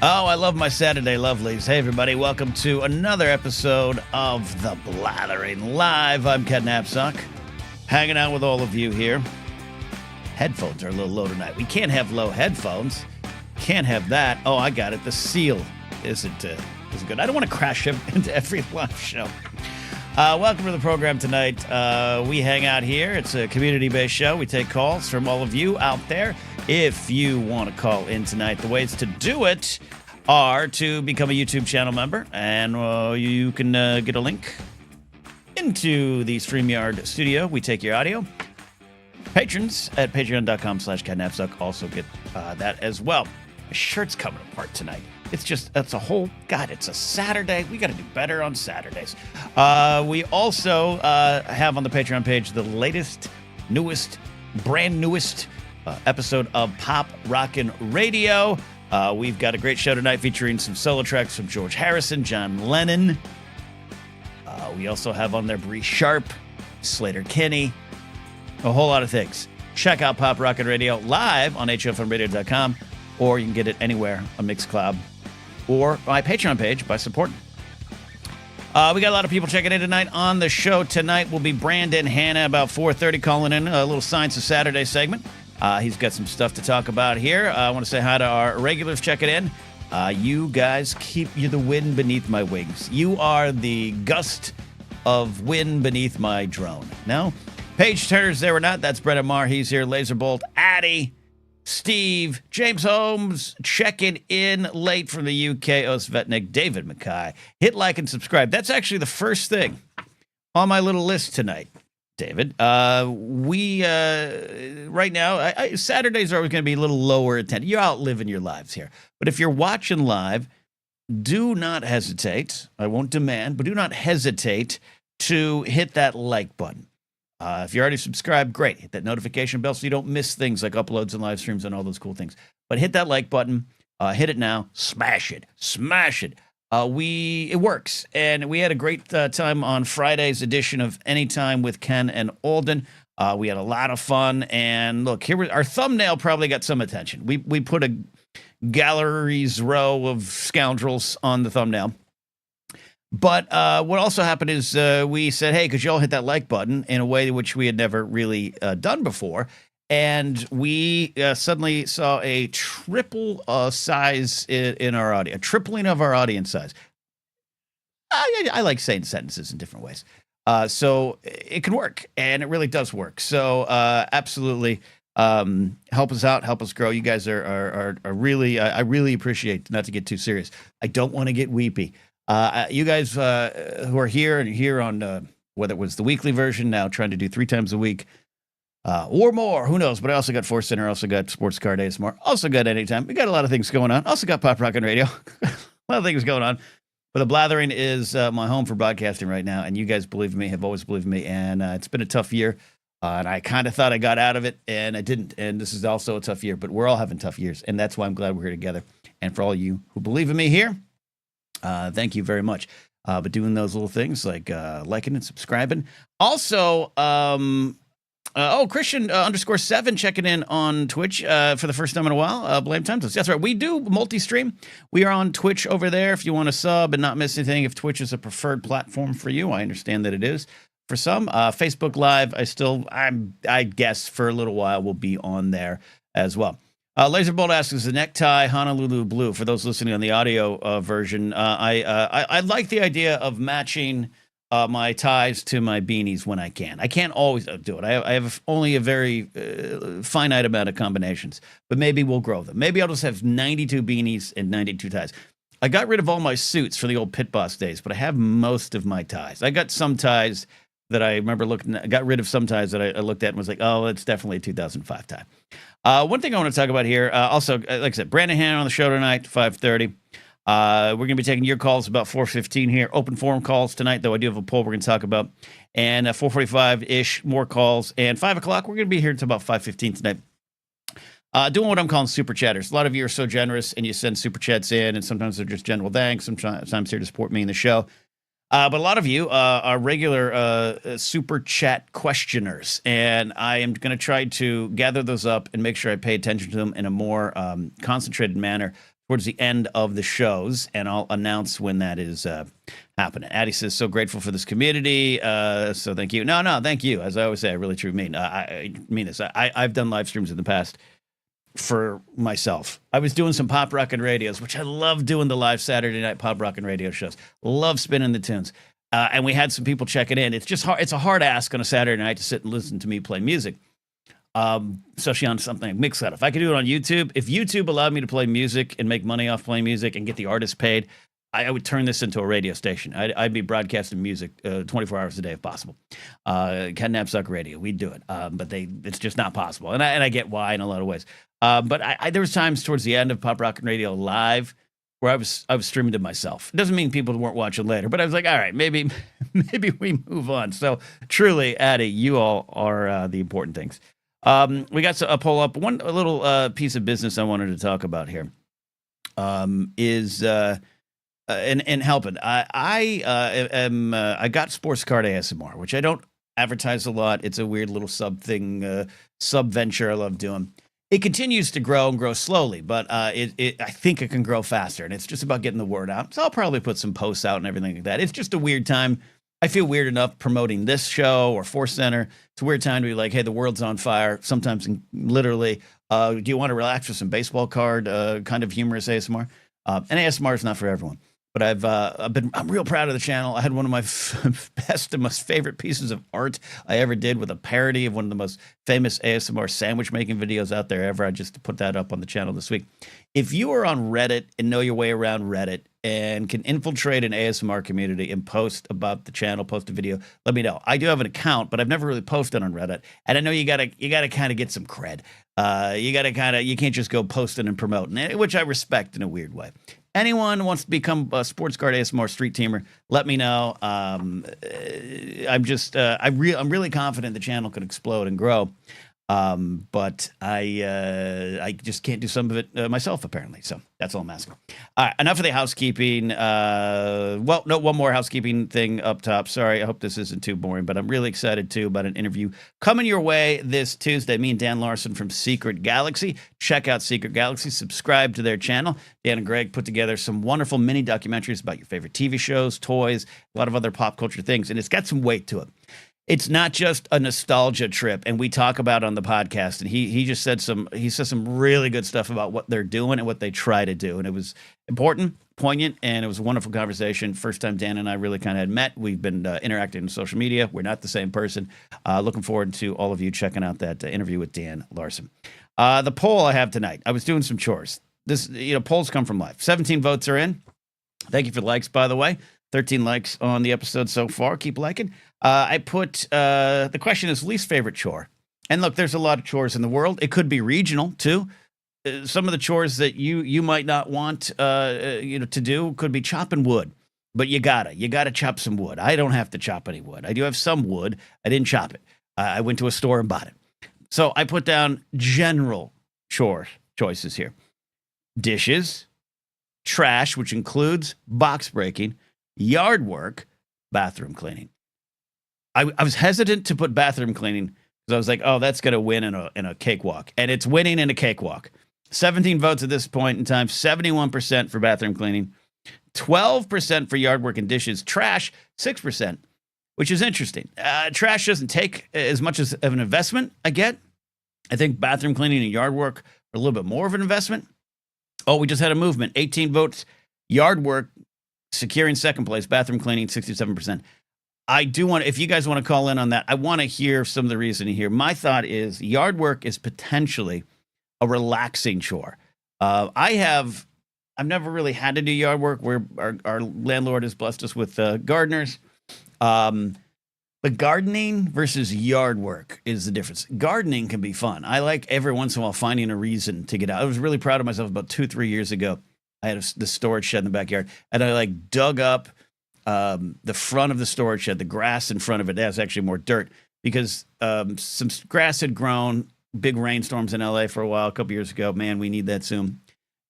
Oh, I love my Saturday lovelies. Hey, everybody. Welcome to another episode of The Blathering Live. I'm Ken Knapsack, hanging out with all of you here. Headphones are a little low tonight. We can't have low headphones. Can't have that. Oh, I got it. The seal isn't good. I don't want to crash into every live show. Welcome to the program tonight. We hang out here. It's a community-based show. We take calls from all of you out there. If you want to call in tonight, the ways to do it are to become a YouTube channel member, and you can get a link into the StreamYard studio. We take your audio. Patrons at patreon.com/KenNapsuck also get that as well. My shirt's coming apart tonight. It's a Saturday. We got to do better on Saturdays. We also have on the Patreon page the latest, brand newest episode of Pop Rockin' Radio. We've got a great show tonight featuring some solo tracks from George Harrison, John Lennon. We also have on there Bree Sharp, Slater Kinney, a whole lot of things. Check out Pop Rockin' Radio live on hofmradio.com, or you can get it anywhere on Mixcloud or my Patreon page by supporting. We got a lot of people checking in tonight. On the show tonight will be Brandon Hanna about 4:30 calling in a little Science of Saturday segment. He's got some stuff to talk about here. I want to say hi to our regulars checking in. You guys keep the wind beneath my wings. You are the gust of wind beneath my drone. No? Paige Turner's there or not. That's Brennan Marr. He's here. Laserbolt, Addy, Steve, James Holmes, checking in late from the UK, Osvetnik, David Mackay. Hit like and subscribe. That's actually the first thing on my little list tonight. David, we right now, Saturdays are always going to be a little lower attendance. You're out living your lives here. But if you're watching live, do not hesitate. I won't demand, but do not hesitate to hit that like button. If you're already subscribed, great. Hit that notification bell so you don't miss things like uploads and live streams and all those cool things. But hit that like button. Hit it now. Smash it. Smash it. It works, and we had a great time on Friday's edition of Anytime with Ken and Alden. We had a lot of fun, and look, our thumbnail probably got some attention. We put a gallery's row of scoundrels on the thumbnail. But what also happened is we said, hey, could you all hit that like button in a way which we had never really done before? And we suddenly saw a triple size in our audience, a tripling of our audience size. I like saying sentences in different ways. So it can work, and it really does work. So absolutely help us out, help us grow. You guys are really, I really appreciate, not to get too serious. I don't want to get weepy. You guys who are here and here on whether it was the weekly version, now trying to do 3 times a week, or more, who knows? But I also got Force Center, also got Sports Card ASMR, also got Anytime. We got a lot of things going on. Also got Pop Rockin' Radio. A lot of things going on. But the Blathering is my home for broadcasting right now, and you guys believe me, have always believed me, and it's been a tough year. And I kind of thought I got out of it, and I didn't. And this is also a tough year, but we're all having tough years, and that's why I'm glad we're here together. And for all you who believe in me here, thank you very much. But doing those little things like liking and subscribing. Also, Christian _7 checking in on Twitch for the first time in a while. Blame time. That's right. We do multi-stream. We are on Twitch over there if you want to sub and not miss anything. If Twitch is a preferred platform for you, I understand that it is for some. Facebook Live, I guess for a little while will be on there as well. Laserbolt asks, is the necktie Honolulu blue? For those listening on the audio version, I like the idea of matching my ties to my beanies when I can. I can't always do it. I have only a very finite amount of combinations, but maybe we'll grow them. Maybe I'll just have 92 beanies and 92 ties. I got rid of all my suits for the old Pit Boss days, but I have most of my ties. I got some ties that I remember got rid of some ties that I looked at and was like, oh, it's definitely a 2005 tie. One thing I want to talk about here, also, like I said, Brandon Hanna on the show tonight, 5:30. We're going to be taking your calls about 4:15 here. Open forum calls tonight, though I do have a poll we're going to talk about. And 4:45-ish, more calls. And 5 o'clock, we're going to be here until about 5:15 tonight. Doing what I'm calling super chatters. A lot of you are so generous, and you send super chats in, and sometimes they're just general thanks. Sometimes here to support me in the show. But a lot of you are regular super chat questioners, and I am going to try to gather those up and make sure I pay attention to them in a more concentrated manner towards the end of the shows, and I'll announce when that is happening. Addie says, so grateful for this community. So thank you. No, thank you. As I always say, I really truly mean. I mean this. I've done live streams in the past for myself. I was doing some pop rock and radios, which I love doing the live Saturday night pop rock and radio shows. Love spinning the tunes. And we had some people checking in. It's just hard. It's a hard ask on a Saturday night to sit and listen to me play music. Especially on something like Mixcloud. If I could do it on YouTube, if YouTube allowed me to play music and make money off playing music and get the artist paid, I would turn this into a radio station. I'd be broadcasting music 24 hours a day if possible. Cat Knapsack Radio, we'd do it. But it's just not possible. And I get why in a lot of ways. But there was times towards the end of Pop Rock and Radio Live where I was streaming to myself. It doesn't mean people weren't watching later, but I was like, all right, maybe we move on. So truly, Addie, you all are the important things. We got a poll up. A little piece of business I wanted to talk about here is in helping. I got Sports Card ASMR, which I don't advertise a lot. It's a weird little sub venture I love doing. It continues to grow and grow slowly, but I think it can grow faster, and it's just about getting the word out. So I'll probably put some posts out and everything like that. It's just a weird time. I feel weird enough promoting this show or Force Center. It's a weird time to be like, hey, the world's on fire. Sometimes literally, do you want to relax with some baseball card kind of humorous ASMR? And ASMR is not for everyone. But I'm real proud of the channel. I had one of my best and most favorite pieces of art I ever did with a parody of one of the most famous ASMR sandwich making videos out there ever. I just put that up on the channel this week. If you are on Reddit and know your way around Reddit and can infiltrate an ASMR community and post about the channel, post a video, let me know. I do have an account, but I've never really posted on Reddit. And I know you gotta kind of get some cred. You can't just go posting and promoting, which I respect in a weird way. Anyone wants to become a Sports Card ASMR street teamer, let me know. I'm really confident the channel could explode and grow. But I just can't do some of it myself, apparently. So that's all I'm asking. All right, enough of the housekeeping. One more housekeeping thing up top. Sorry, I hope this isn't too boring, but I'm really excited, too, about an interview coming your way this Tuesday. Me and Dan Larson from Secret Galaxy. Check out Secret Galaxy. Subscribe to their channel. Dan and Greg put together some wonderful mini documentaries about your favorite TV shows, toys, a lot of other pop culture things, and it's got some weight to it. It's not just a nostalgia trip, and we talk about it on the podcast. And he said some really good stuff about what they're doing and what they try to do, and it was important, poignant, and it was a wonderful conversation. First time Dan and I really kind of had met. We've been interacting on social media. We're not the same person. Looking forward to all of you checking out that interview with Dan Larson. The poll I have tonight. I was doing some chores. Polls come from life. 17 votes are in. Thank you for the likes, by the way. 13 likes on the episode so far. Keep liking. I put the question is least favorite chore. And look, there's a lot of chores in the world. It could be regional, too. Some of the chores that you might not want to do could be chopping wood. But you gotta chop some wood. I don't have to chop any wood. I do have some wood. I didn't chop it. I went to a store and bought it. So I put down general chore choices here. Dishes, trash, which includes box breaking, yard work, bathroom cleaning. I was hesitant to put bathroom cleaning because I was like, oh, that's going to win in a cakewalk. And it's winning in a cakewalk. 17 votes at this point in time, 71% for bathroom cleaning, 12% for yard work and dishes, trash, 6%, which is interesting. Trash doesn't take as much of an investment, I get. I think bathroom cleaning and yard work are a little bit more of an investment. Oh, we just had a movement. 18 votes, yard work, securing second place, bathroom cleaning, 67%. I do want, if you guys want to call in on that, I want to hear some of the reasoning here. My thought is yard work is potentially a relaxing chore. I've never really had to do yard work where our landlord has blessed us with gardeners. But gardening versus yard work is the difference. Gardening can be fun. I like every once in a while finding a reason to get out. I was really proud of myself about 2-3 years ago. I had the storage shed in the backyard, and I dug up the front of the storage shed, the grass in front of it has actually more dirt because some grass had grown, big rainstorms in LA for a while, a couple years ago. Man, we need that soon.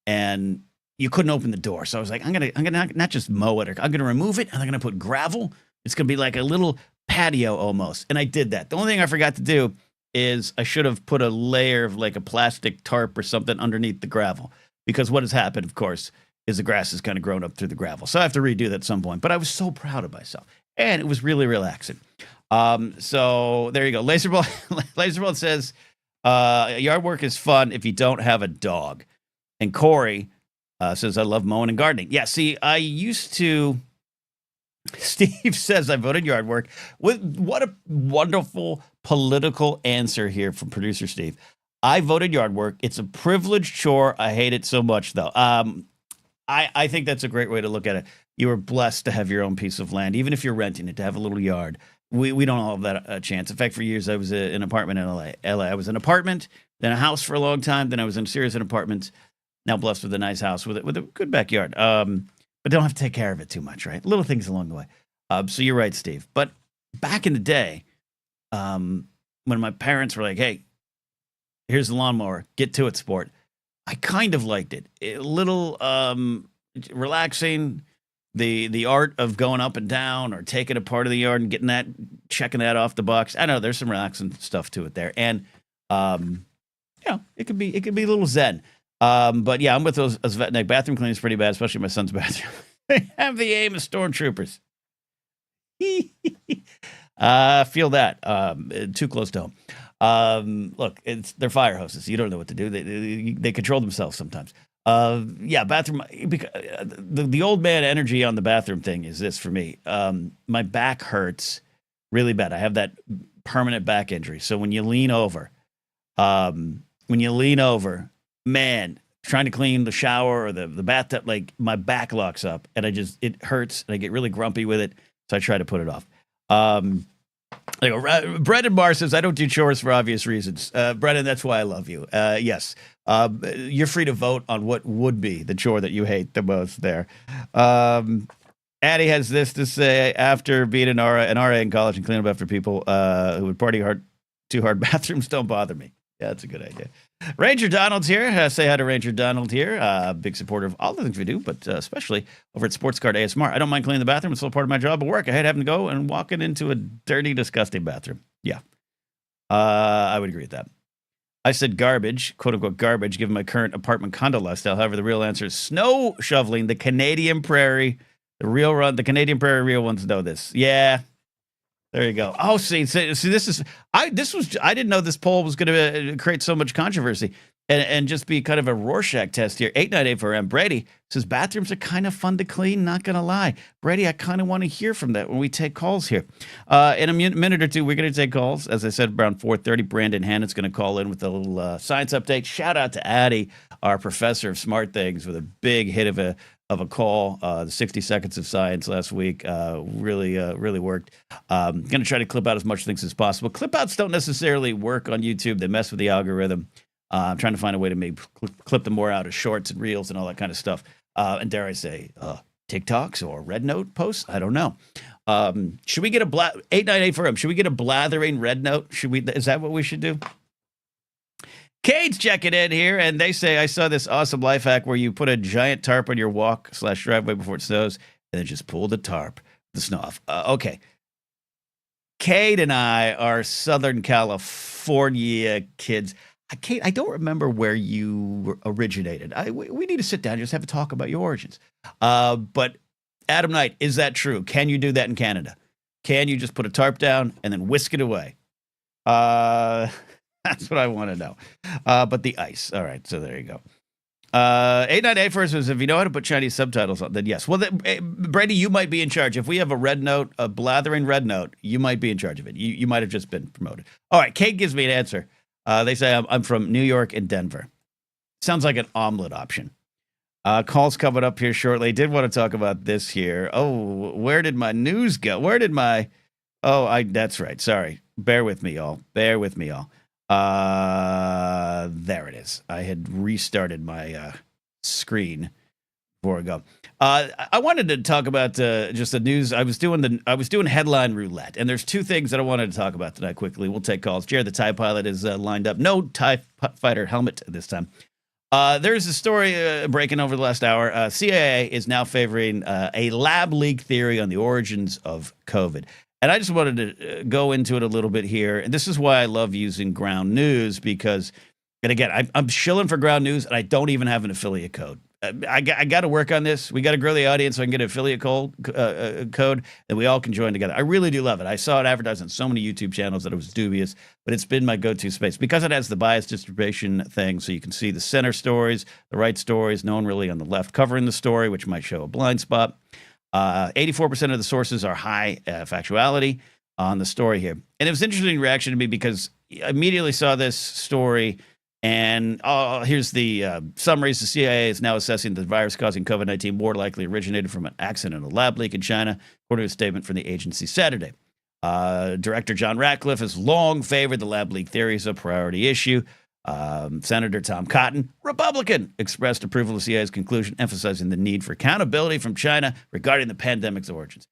And you couldn't open the door. So I was like, I'm gonna not just mow it, I'm gonna remove it and I'm gonna put gravel. It's gonna be like a little patio almost. And I did that. The only thing I forgot to do is I should have put a layer of like a plastic tarp or something underneath the gravel because what has happened, of course, is the grass has kind of grown up through the gravel. So I have to redo that at some point. But I was so proud of myself, and it was really relaxing. So there you go. Laserball, Laserball says, yard work is fun if you don't have a dog. And Corey says, I love mowing and gardening. Yeah, see, I used to. Steve says, I voted yard work. What a wonderful political answer here from producer Steve. I voted yard work. It's a privileged chore. I hate it so much, though. I think that's a great way to look at it. You are blessed to have your own piece of land, even if you're renting it, to have a little yard. We don't all have that chance. In fact, for years, I was in an apartment in LA. I was in an apartment, then a house for a long time. Then I was in a series of apartments. Now blessed with a nice house with a good backyard. But don't have to take care of it too much, right? Little things along the way. So you're right, Steve. But back in the day, when my parents were like, hey, here's the lawnmower, get to it, sport. I kind of liked it. A little relaxing, the art of going up and down or taking a part of the yard and getting that, checking that off the box. I know there's some relaxing stuff to it there. And, it could be a little zen. But yeah, I'm with those Svetnik. Bathroom cleaning is pretty bad, especially my son's bathroom. They have the aim of stormtroopers. Feel that. Too close to home. Look, they're fire hoses. You don't know what to do. They control themselves sometimes. Bathroom. The old man energy on the bathroom thing is this for me. My back hurts really bad. I have that permanent back injury. So when you lean over, man, trying to clean the shower or the bathtub, like my back locks up and it hurts and I get really grumpy with it. So I try to put it off. Brendan Barr says, I don't do chores for obvious reasons. Brendan, that's why I love you. Yes. You're free to vote on what would be the chore that you hate the most there. Addie has this to say, after being an RA in college and cleaning up after people who would party too hard, bathrooms don't bother me. Yeah, that's a good idea. Ranger Donald's here. Say hi to Ranger Donald here. Big supporter of all the things we do, but especially over at Sports Card ASMR. I don't mind cleaning the bathroom. It's still part of my job at work. I hate having to go and walking into a dirty, disgusting bathroom. Yeah. I would agree with that. I said garbage, quote unquote garbage, given my current apartment condo lifestyle. However, the real answer is snow shoveling, the Canadian prairie, the Canadian prairie real ones know this. Yeah. There you go. Oh, see, I didn't know this poll was going to create so much controversy and just be kind of a Rorschach test here. 898 for M. Brady says bathrooms are kind of fun to clean. Not going to lie. Brady, I kind of want to hear from that when we take calls here. In a minute or two, we're going to take calls. As I said, around 4:30, Brandon Hannett's going to call in with a little science update. Shout out to Addie, our professor of smart things, with a big hit of a call, the 60 seconds of science last week. Really worked. Going to try to clip out as much things as possible. Clip outs don't necessarily work on YouTube. They mess with the algorithm. I'm trying to find a way to maybe clip them more out of shorts and reels and all that kind of stuff. And dare I say, TikToks or Red Note posts? I don't know. Should we get 898 for him? Should we get a blathering Red Note? Is that what we should do? Cade's checking in here, and they say, I saw this awesome life hack where you put a giant tarp on your walk/driveway before it snows, and then just pull the tarp, the snow off. Okay. Cade and I are Southern California kids. Cade, I don't remember where you originated. We need to sit down and just have a talk about your origins. But Adam Knight, is that true? Can you do that in Canada? Can you just put a tarp down and then whisk it away? That's what I want to know. But the ice. All right. So there you go. 898 first was, if you know how to put Chinese subtitles on, then yes. Well, Brady, you might be in charge. If we have a Red Note, a blathering Red Note, you might be in charge of it. You might have just been promoted. All right. Kate gives me an answer. They say I'm from New York and Denver. Sounds like an omelet option. Calls coming up here shortly. Did want to talk about this here. Oh, where did my news go? That's right. Sorry. Bear with me, y'all. There it is. I had restarted my screen before I go. I wanted to talk about just the news. I was doing headline roulette, and there's two things that I wanted to talk about tonight quickly. We'll take calls. Jared, the TIE pilot, is lined up. No TIE fighter helmet this time. There's a story breaking over the last hour. CIA is now favoring a lab leak theory on the origins of COVID. And I just wanted to go into it a little bit here. And this is why I love using ground news, because And again, I'm shilling for ground news, and I don't even have an affiliate code. I got to work on this. We got to grow the audience so I can get an affiliate code, and we all can join together. I really do love it. I saw it advertised on so many YouTube channels that it was dubious, but it's been my go-to space because it has the bias distribution thing, so you can see the center stories, the right stories, no one really on the left covering the story, which might show a blind spot. 84% of the sources are high factuality on the story here. And it was an interesting reaction to me because I immediately saw this story. And here's the summaries. The CIA is now assessing the virus causing COVID-19 more likely originated from an accidental lab leak in China, according to a statement from the agency Saturday. Director John Ratcliffe has long favored the lab leak theory as a priority issue. Senator Tom Cotton, Republican, expressed approval of the CIA's conclusion, emphasizing the need for accountability from China regarding the pandemic's origins.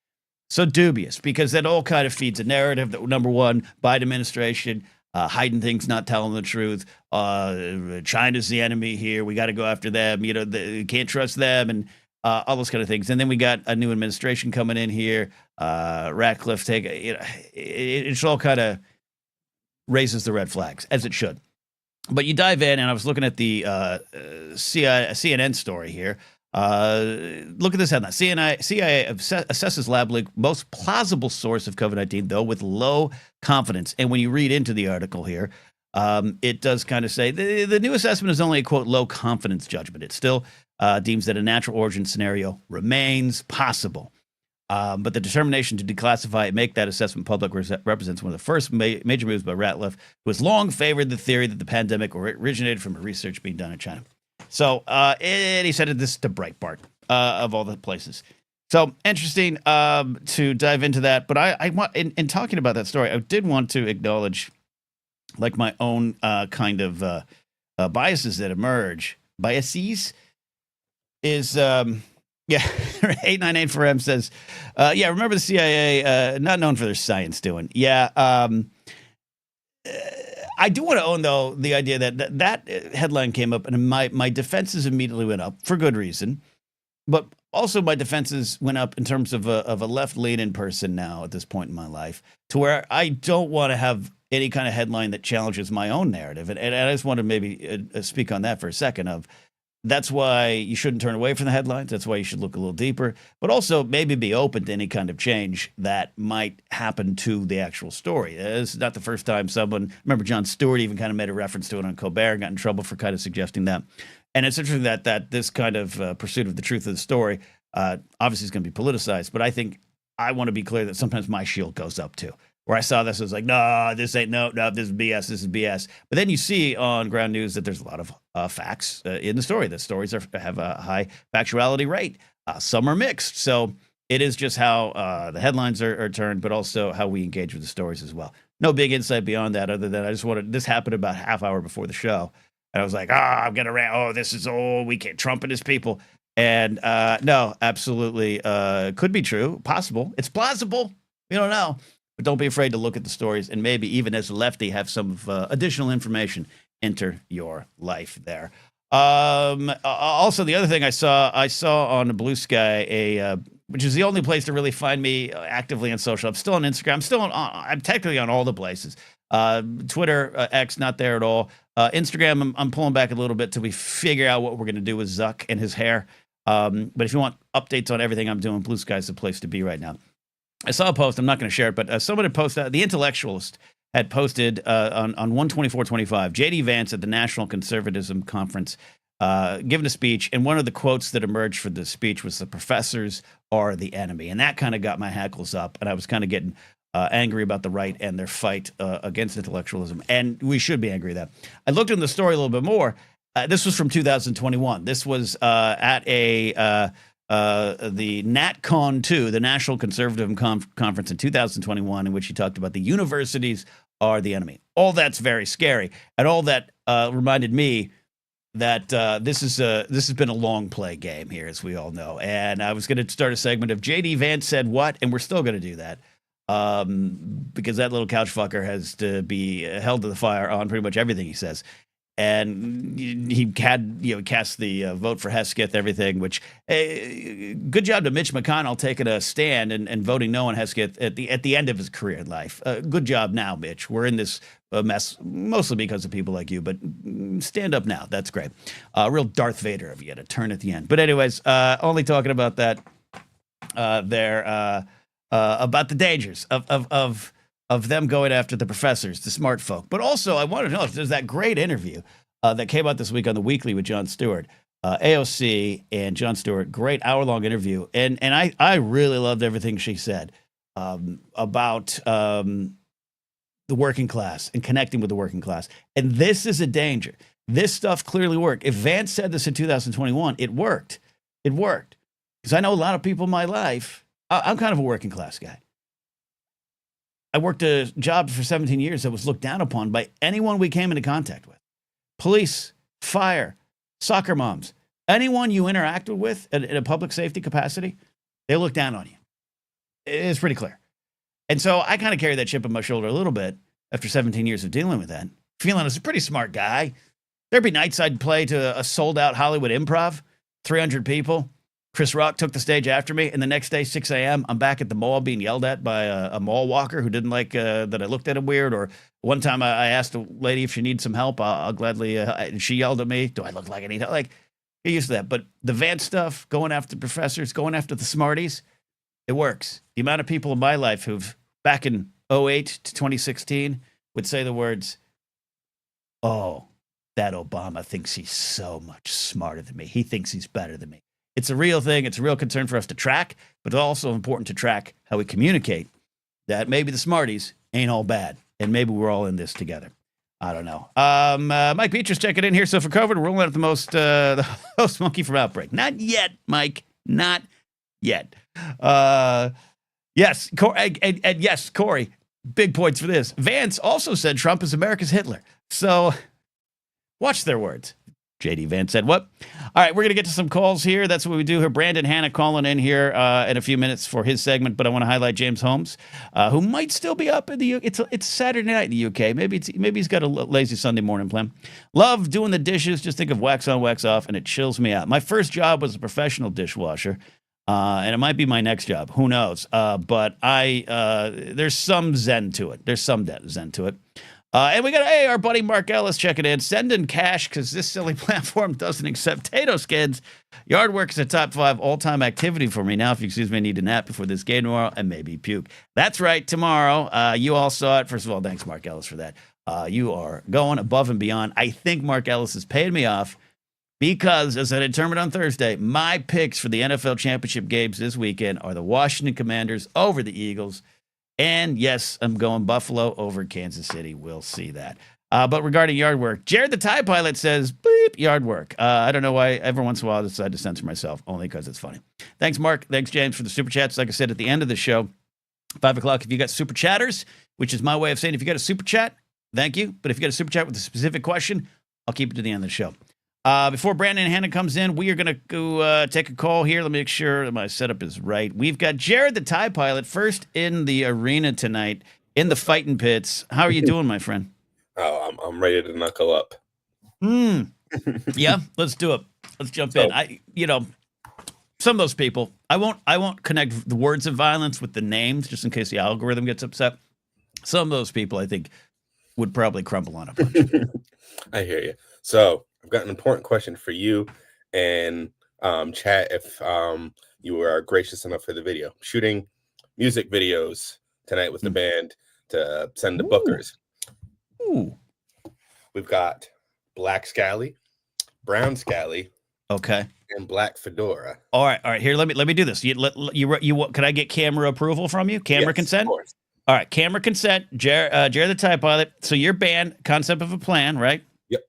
So dubious, because that all kind of feeds a narrative that, number one, Biden administration hiding things, not telling the truth. China's the enemy here. We got to go after them. Can't trust them, and all those kind of things. And then we got a new administration coming in here. Ratcliffe it all kind of raises the red flags, as it should. But you dive in, and I was looking at the CNN story here. Look at this headline. CIA assesses lab leak most plausible source of COVID-19, though with low confidence. And when you read into the article here, it does kind of say the new assessment is only a, quote, low confidence judgment. It still deems that a natural origin scenario remains possible. But the determination to declassify and make that assessment public represents one of the first major moves by Ratcliffe, who has long favored the theory that the pandemic originated from research being done in China. So, and he said this to Breitbart, of all the places. So interesting to dive into that. But I want, in talking about that story, I did want to acknowledge, like, my own kind of biases that emerge. Biases is, yeah, 898 for M says, yeah, remember the CIA, not known for their science doing. Yeah, I do want to own, though, the idea that headline came up, and my defenses immediately went up for good reason. But also my defenses went up in terms of a left-leaning person now at this point in my life, to where I don't want to have any kind of headline that challenges my own narrative. And I just want to maybe speak on that for a second. That's why you shouldn't turn away from the headlines. That's why you should look a little deeper, but also maybe be open to any kind of change that might happen to the actual story. This is not the first time remember Jon Stewart even kind of made a reference to it on Colbert and got in trouble for kind of suggesting that. And it's interesting that this kind of pursuit of the truth of the story obviously is going to be politicized, but I think I want to be clear that sometimes my shield goes up too. Where I saw this, I was like, no, this ain't, no, this is BS, this is BS. But then you see on ground news that there's a lot of facts in the story. The stories have a high factuality rate. Some are mixed. So it is just how the headlines are turned, but also how we engage with the stories as well. No big insight beyond that, other than I just wanted, this happened about half hour before the show. And I was like, I'm going to rant. We can't, Trump and his people. And no, absolutely could be true. Possible. It's plausible. We don't know. But don't be afraid to look at the stories, and maybe even as a lefty, have some additional information enter your life there. Also, the other thing I saw on the Blue Sky, which is the only place to really find me actively on social. I'm still on Instagram. I'm technically on all the places. Twitter, X, not there at all. Instagram, I'm pulling back a little bit till we figure out what we're going to do with Zuck and his hair. But if you want updates on everything I'm doing, Blue Sky is the place to be right now. I saw a post. I'm not going to share it, but someone had posted. The Intellectualist had posted on 1/24/25. J.D. Vance at the National Conservatism Conference giving a speech, and one of the quotes that emerged for the speech was, "The professors are the enemy," and that kind of got my hackles up, and I was kind of getting angry about the right and their fight against intellectualism, and we should be angry at that. I looked into the story a little bit more. This was from 2021. This was at the NatCon 2, the National Conservative Conference in 2021, in which he talked about the universities are the enemy. All that's very scary, and all that reminded me that this has been a long play game here, as we all know. And I was going to start a segment of J.D. Vance said what, and we're still going to do that because that little couch fucker has to be held to the fire on pretty much everything he says. And he had, cast the vote for Hesketh, everything, which good job to Mitch McConnell taking a stand and voting no on Hesketh at the end of his career in life. Good job now, Mitch. We're in this mess mostly because of people like you, but stand up now. That's great. Real Darth Vader of you to turn at the end. But anyways, only talking about that about the dangers of them going after the professors, the smart folk. But also, I want to know if there's that great interview that came out this week on the Weekly with Jon Stewart, AOC and Jon Stewart. Great hour-long interview, and I really loved everything she said about the working class and connecting with the working class. And this is a danger. This stuff clearly worked. If Vance said this in 2021, it worked. It worked because I know a lot of people in my life. I'm kind of a working class guy. I worked a job for 17 years that was looked down upon by anyone we came into contact with. Police, fire, soccer moms, anyone you interacted with in a public safety capacity, they look down on you. It's pretty clear. And so I kind of carry that chip on my shoulder a little bit after 17 years of dealing with that. Feeling as a pretty smart guy. There'd be nights I'd play to a sold-out Hollywood Improv, 300 people. Chris Rock took the stage after me, and the next day, 6 a.m., I'm back at the mall being yelled at by a mall walker who didn't like that I looked at him weird. Or one time I asked a lady if she needs some help. I'll gladly, and she yelled at me, do I look like I need help? Like, get used to that. But the Vance stuff, going after professors, going after the smarties, it works. The amount of people in my life who've, back in 08 to 2016, would say the words, oh, that Obama thinks he's so much smarter than me. He thinks he's better than me. It's a real thing. It's a real concern for us to track, but it's also important to track how we communicate that maybe the smarties ain't all bad, and maybe we're all in this together. I don't know. Mike Beatrice checking in here. So for COVID, we're rolling out the host monkey from Outbreak. Not yet, Mike. Not yet. Yes, and yes, Corey, big points for this. Vance also said Trump is America's Hitler. So watch their words. JD Vance said, what? All right, we're going to get to some calls here. That's what we do here. Brandon Hanna calling in here in a few minutes for his segment, but I want to highlight James Holmes, who might still be up in the UK. It's Saturday night in the UK. Maybe he's got a lazy Sunday morning plan. Love doing the dishes. Just think of wax on, wax off, and it chills me out. My first job was a professional dishwasher, and it might be my next job. Who knows? But there's some zen to it. And we got, our buddy Mark Ellis checking in. Send in cash because this silly platform doesn't accept potato skins. Yard work is a top 5 all-time activity for me. Now, if you excuse me, I need a nap before this game tomorrow and maybe puke. That's right, tomorrow. You all saw it. First of all, thanks, Mark Ellis, for that. You are going above and beyond. I think Mark Ellis is paying me off because, as I determined on Thursday, my picks for the NFL championship games this weekend are the Washington Commanders over the Eagles. And yes, I'm going Buffalo over Kansas City. We'll see that. But regarding yard work, Jared the Tie Pilot says, bleep, yard work. I don't know why every once in a while I decide to censor myself, only because it's funny. Thanks, Mark. Thanks, James, for the super chats. Like I said, at the end of the show, 5 o'clock, if you got super chatters, which is my way of saying if you got a super chat, thank you. But if you got a super chat with a specific question, I'll keep it to the end of the show. Before Brandon Hanna comes in, we are going to go take a call here. Let me make sure that my setup is right. We've got Jared the Tie Pilot first in the arena tonight in the fighting pits. How are you doing, my friend? Oh, I'm ready to knuckle up. Yeah, let's do it. Let's jump in. Some of those people, I won't connect the words of violence with the names just in case the algorithm gets upset. Some of those people, I think, would probably crumble on a punch. I hear you. So I've got an important question for you and chat if you are gracious enough for the video. Shooting music videos tonight with the band to send to bookers. Ooh. We've got Black Scally, Brown Scally, okay, and Black Fedora. All right. Here, let me do this. You can I get camera approval from you? Camera consent? Of course. All right, camera consent. Jared the Tie Pilot. So your band, Concept of a Plan, right? Yep.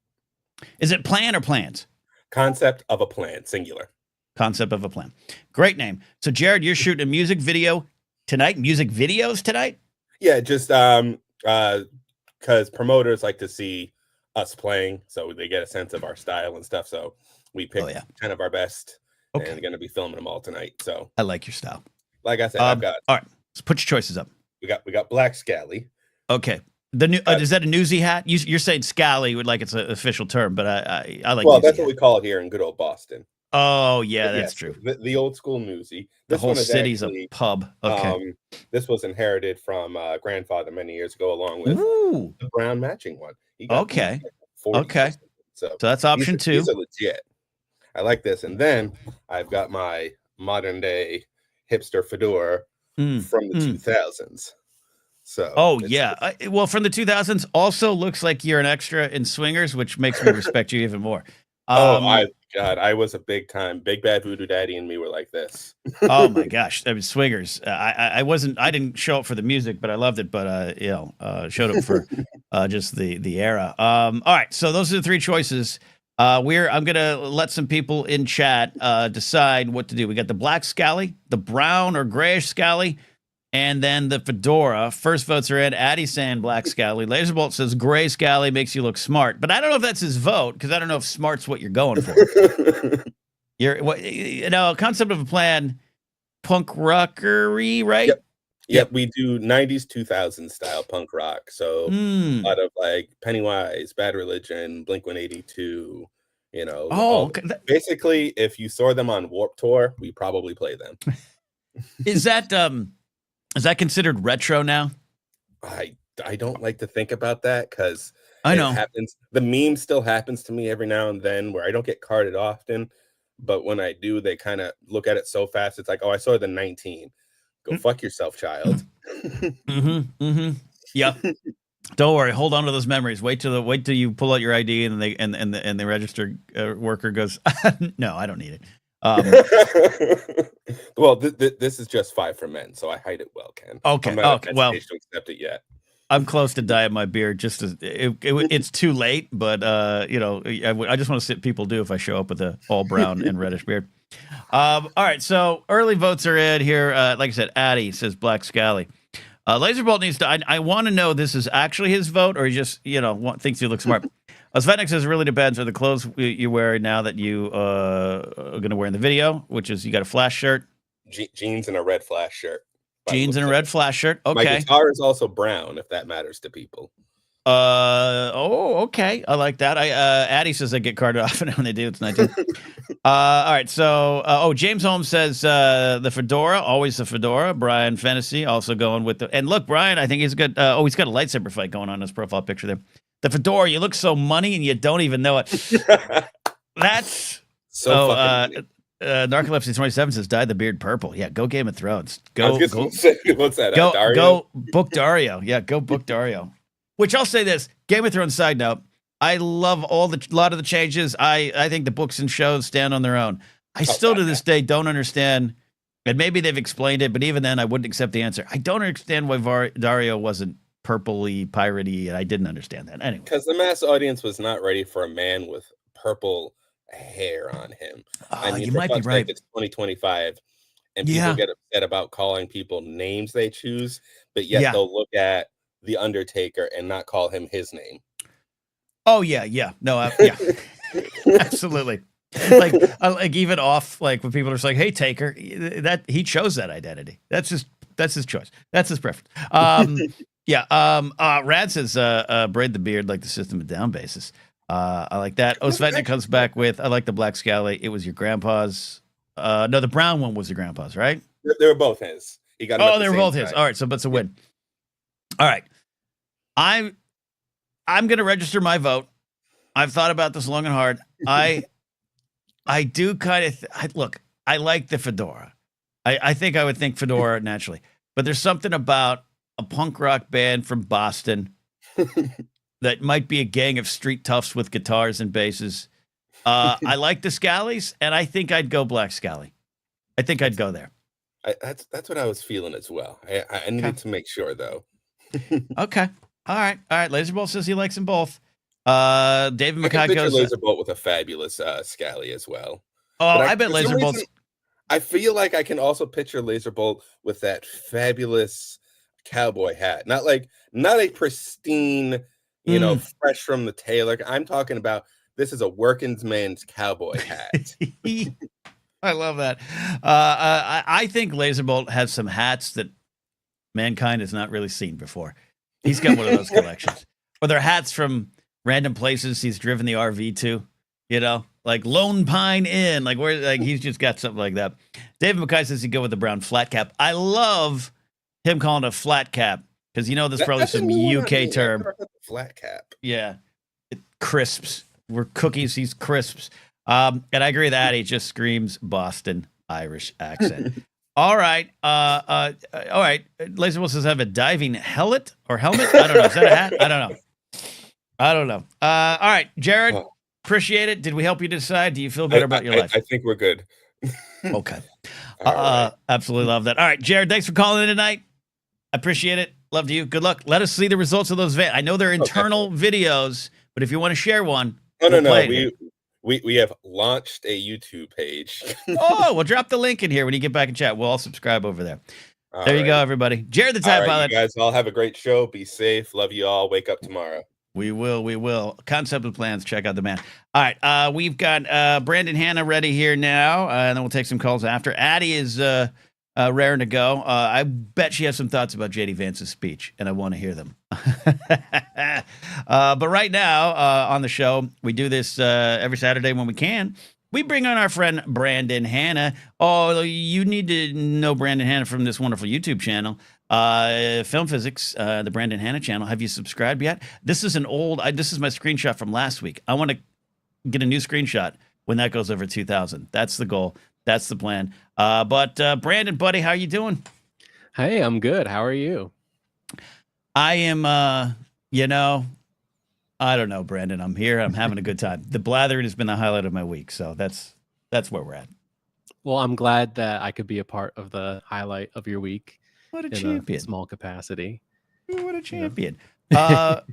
Is it plan or plans? Concept of a Plan, singular. Concept of a Plan. Great name. So Jared, you're shooting a music video tonight? Music videos tonight? Yeah, just because promoters like to see us playing, so they get a sense of our style and stuff. So we picked 10 of our best, and going to be filming them all tonight. So I like your style. Like I said, I've got. All right, so put your choices up. We got Black Scally. Okay, The new is that a newsy hat? You're saying scally would like it's an official term, but I like. Well, Newsy that's hat. what we call it here in good old Boston. Oh yeah, But that's yes, true. the old school newsy. The This whole one is city's a actually pub. Okay. this was inherited from grandfather many years ago, along with Ooh. the brown matching one. He got these Okay. like 40s or Okay. something. So So that's option these two. are legit. I like this. And then I've got my modern day hipster fedora Mm, from the mm. 2000s. So Oh it's yeah. Well, from the 2000s, also looks like you're an extra in Swingers, which makes me respect you even more. oh, Um, I was a big time Big Bad Voodoo Daddy, and me were like this. oh my gosh, I mean Swingers. I wasn't. I didn't show up for the music, but I loved it. But showed up for just the era. All right. So those are the three choices. I'm gonna let some people in chat decide what to do. We got the black scally, the brown or grayish scally, and then the fedora. First votes are in. Addie saying black scally. Laserbolt says gray scally makes you look smart, but I don't know if that's his vote because I don't know if smart's what you're going for. Concept of a plan, punk rockery, right? Yep, we do 90s, 2000s style punk rock. So a Mm. lot of like Pennywise, Bad Religion, Blink-182, Oh, okay. Basically, if you saw them on Warped Tour, we probably play them. Is that considered retro now? I don't like to think about that because I it know. happens. The meme still happens to me every now and then where I don't get carded often, but when I do, they kind of look at it so fast. It's like, oh, I saw the 19. Go fuck yourself, child. Yeah. Don't worry. Hold on to those memories. Wait till you pull out your ID and the registered worker goes, no, I don't need it. Well, this is just 5 for men, so I hide it well, Ken. Okay. I'm not at that Well, stage to accept it yet. I'm close to dyeing my beard. Just as it's too late, but I just want to see what people do if I show up with a all brown and reddish beard. All right, so early votes are in here. Like I said, Addie says black scally. Laserbolt needs to. I want to know this is actually his vote, or he just thinks he looks smart. Svetnik says it really depends on the clothes you're wearing now that you are going to wear in the video, which is you got a flash shirt, jeans and a red flash shirt. Jeans and a red flash shirt. Okay. My guitar is also brown, if that matters to people. Okay. I like that. Addie says I get carded off, and when they do, it's 19. All right. So, James Holmes says the fedora, always the fedora. Brian Fennessy also going with and look, Brian, I think he's good. He's got a lightsaber fight going on in his profile picture there. The fedora, you look so money, and you don't even know it. That's so fucking. Narcolepsy 27 says dye the beard purple. Yeah, go Game of Thrones. Go. What's that? Dario? Go book Dario. Yeah, go book Dario. Which I'll say this, Game of Thrones side note, I love a lot of the changes. I think the books and shows stand on their own. I still to this day don't understand, and maybe they've explained it, but even then I wouldn't accept the answer. I don't understand why Dario wasn't purpley, piratey, and I didn't understand that. Anyway. Because the mass audience was not ready for a man with purple hair on him. I mean, you might be right. It's 2025, and people get upset about calling people names they choose, but yet they'll look at The Undertaker and not call him his name. Oh yeah, no, yeah, absolutely. Like even off, like when people are just like, "Hey, Taker," that he chose that identity. That's his choice. That's his preference. Rad says, "Braid the beard like the System of Down basis." I like that. Svetnik comes back with, "I like the black scally. It was your grandpa's." No, the brown one was your grandpa's, right? They were both his. He got. They were both his. All right, so it's a win. All right. I'm going to register my vote. I've thought about this long and hard. I do kind of look. I like the fedora. I think I would think fedora naturally, but there's something about a punk rock band from Boston that might be a gang of street toughs with guitars and basses. I like the scallies, and I think I'd go black scally. I think I'd go there. That's what I was feeling as well. I needed to make sure though. Okay. All right. Laserbolt says he likes them both. David McCott goes Laserbolt with a fabulous scally as well. Oh, I bet Laserbolt. I feel like I can also picture Laserbolt with that fabulous cowboy hat. Not a pristine, fresh from the tailor. I'm talking about this is a working man's cowboy hat. I love that. I think Laserbolt has some hats that mankind has not really seen before. He's got one of those collections. Or they're hats from random places he's driven the RV to, like Lone Pine Inn, like where, like he's just got something like that. David McKay says he'd go with the brown flat cap. I love him calling it a flat cap because there's probably That's a some new one on UK me. I've term. never heard the flat cap. Yeah, it crisps. We're cookies. He's crisps. And I agree with that. He just screams Boston Irish accent. All right. All right. Laser Will says have a diving helmet or helmet. I don't know. Is that a hat? I don't know. All right, Jared. Appreciate it. Did we help you decide? Do you feel better about your life? I think we're good. Okay. Right. Absolutely love that. All right, Jared. Thanks for calling in tonight. I appreciate it. Love to you. Good luck. Let us see the results of those. I know they're internal videos, but if you want to share one, no. We have launched a YouTube page. We'll drop the link in here when you get back in chat. We'll all subscribe over there. There you go, everybody. Jared the Tide Pilot. You guys all have a great show. Be safe. Love you all. Wake up tomorrow. We will. Concept of plans. Check out the man. All right. We've got Brandon Hanna ready here now, and then we'll take some calls after. Addie is raring to go. I bet she has some thoughts about J.D. Vance's speech, and I want to hear them. But right now on the show, we do this every Saturday when we can. We bring on our friend Brandon Hanna. Oh, you need to know Brandon Hanna from this wonderful YouTube channel, Film Physics, the Brandon Hanna channel. Have you subscribed yet? This is this is my screenshot from last week. I want to get a new screenshot when that goes over 2,000. That's the goal. That's the plan. But Brandon, buddy, how you doing? Hey, I'm good. How are you? I am, I don't know, Brandon. I'm here. I'm having a good time. The Blathering has been the highlight of my week, so that's where we're at. Well, I'm glad that I could be a part of the highlight of your week. What a champion! A small capacity. What a champion! We're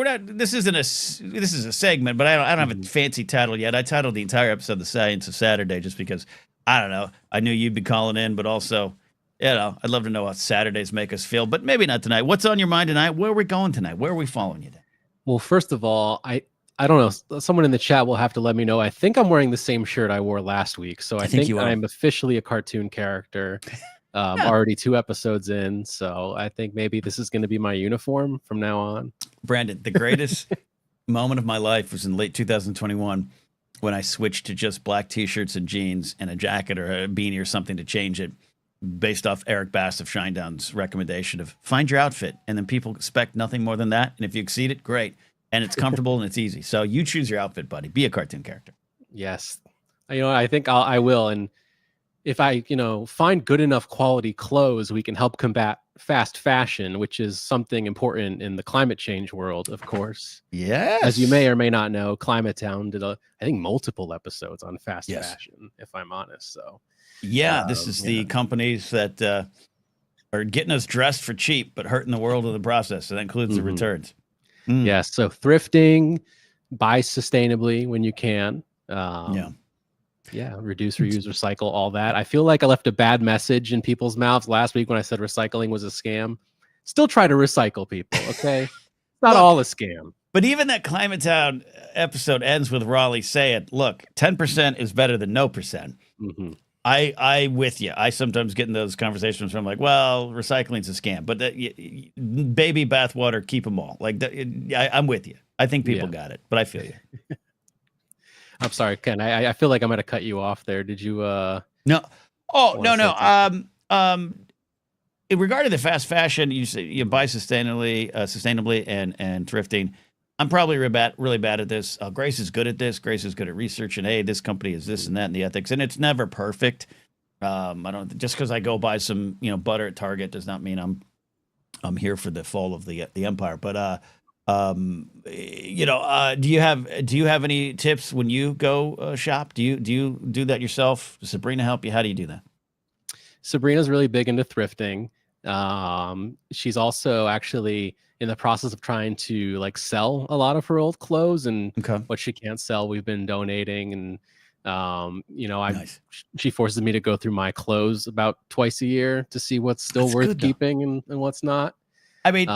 not. This is a segment, but I don't have a fancy title yet. I titled the entire episode "The Science of Saturday" just because I don't know. I knew you'd be calling in, but also, I'd love to know how Saturdays make us feel, but maybe not tonight. What's on your mind tonight? Where are we going tonight? Where are we following you today? Well, first of all, I don't know. Someone in the chat will have to let me know. I think I'm wearing the same shirt I wore last week, so I think I'm officially a cartoon character. Already 2 episodes in, so I think maybe this is going to be my uniform from now on. Brandon, the greatest moment of my life was in late 2021 when I switched to just black T-shirts and jeans and a jacket or a beanie or something to change it, based off Eric Bass of Shinedown's recommendation of find your outfit, and then people expect nothing more than that, and if you exceed it, great, and it's comfortable and it's easy. So you choose your outfit, buddy. Be a cartoon character. Yes, I think I will, and if I find good enough quality clothes, we can help combat fast fashion, which is something important in the climate change world, of course. Yes. As you may or may not know, Climate Town did I think multiple episodes on fast fashion, if I'm honest. So yeah, this is the companies that are getting us dressed for cheap, but hurting the world in the process. So that includes the returns. Yes. So thrifting, buy sustainably when you can. Yeah, reduce, reuse, recycle, all that. I feel like I left a bad message in people's mouths last week when I said recycling was a scam. Still try to recycle, people, okay? It's not all a scam. But even that Climate Town episode ends with Raleigh saying, look, 10% is better than no percent. I with you. I sometimes get in those conversations where I'm like, well, recycling's a scam. But baby bathwater, keep them all. Like, I'm with you. I think people got it, but I feel you. I'm sorry, Ken. I feel like I'm going to cut you off there. Did you? No. Oh, no. In regard to the fast fashion, you say you buy sustainably and thrifting. I'm probably really bad at this. Grace is good at this. Grace is good at research and hey, this company is this and that and the ethics, and it's never perfect. I don't just because I go buy some butter at Target does not mean I'm here for the fall of the empire. But do you have any tips when you go shop? Do you do that yourself? Does Sabrina help you? How do you do that? Sabrina's really big into thrifting. She's also actually in the process of trying to sell a lot of her old clothes, and what she can't sell, we've been donating. And nice. She forces me to go through my clothes about twice a year to see what's still worth keeping and what's not. I mean,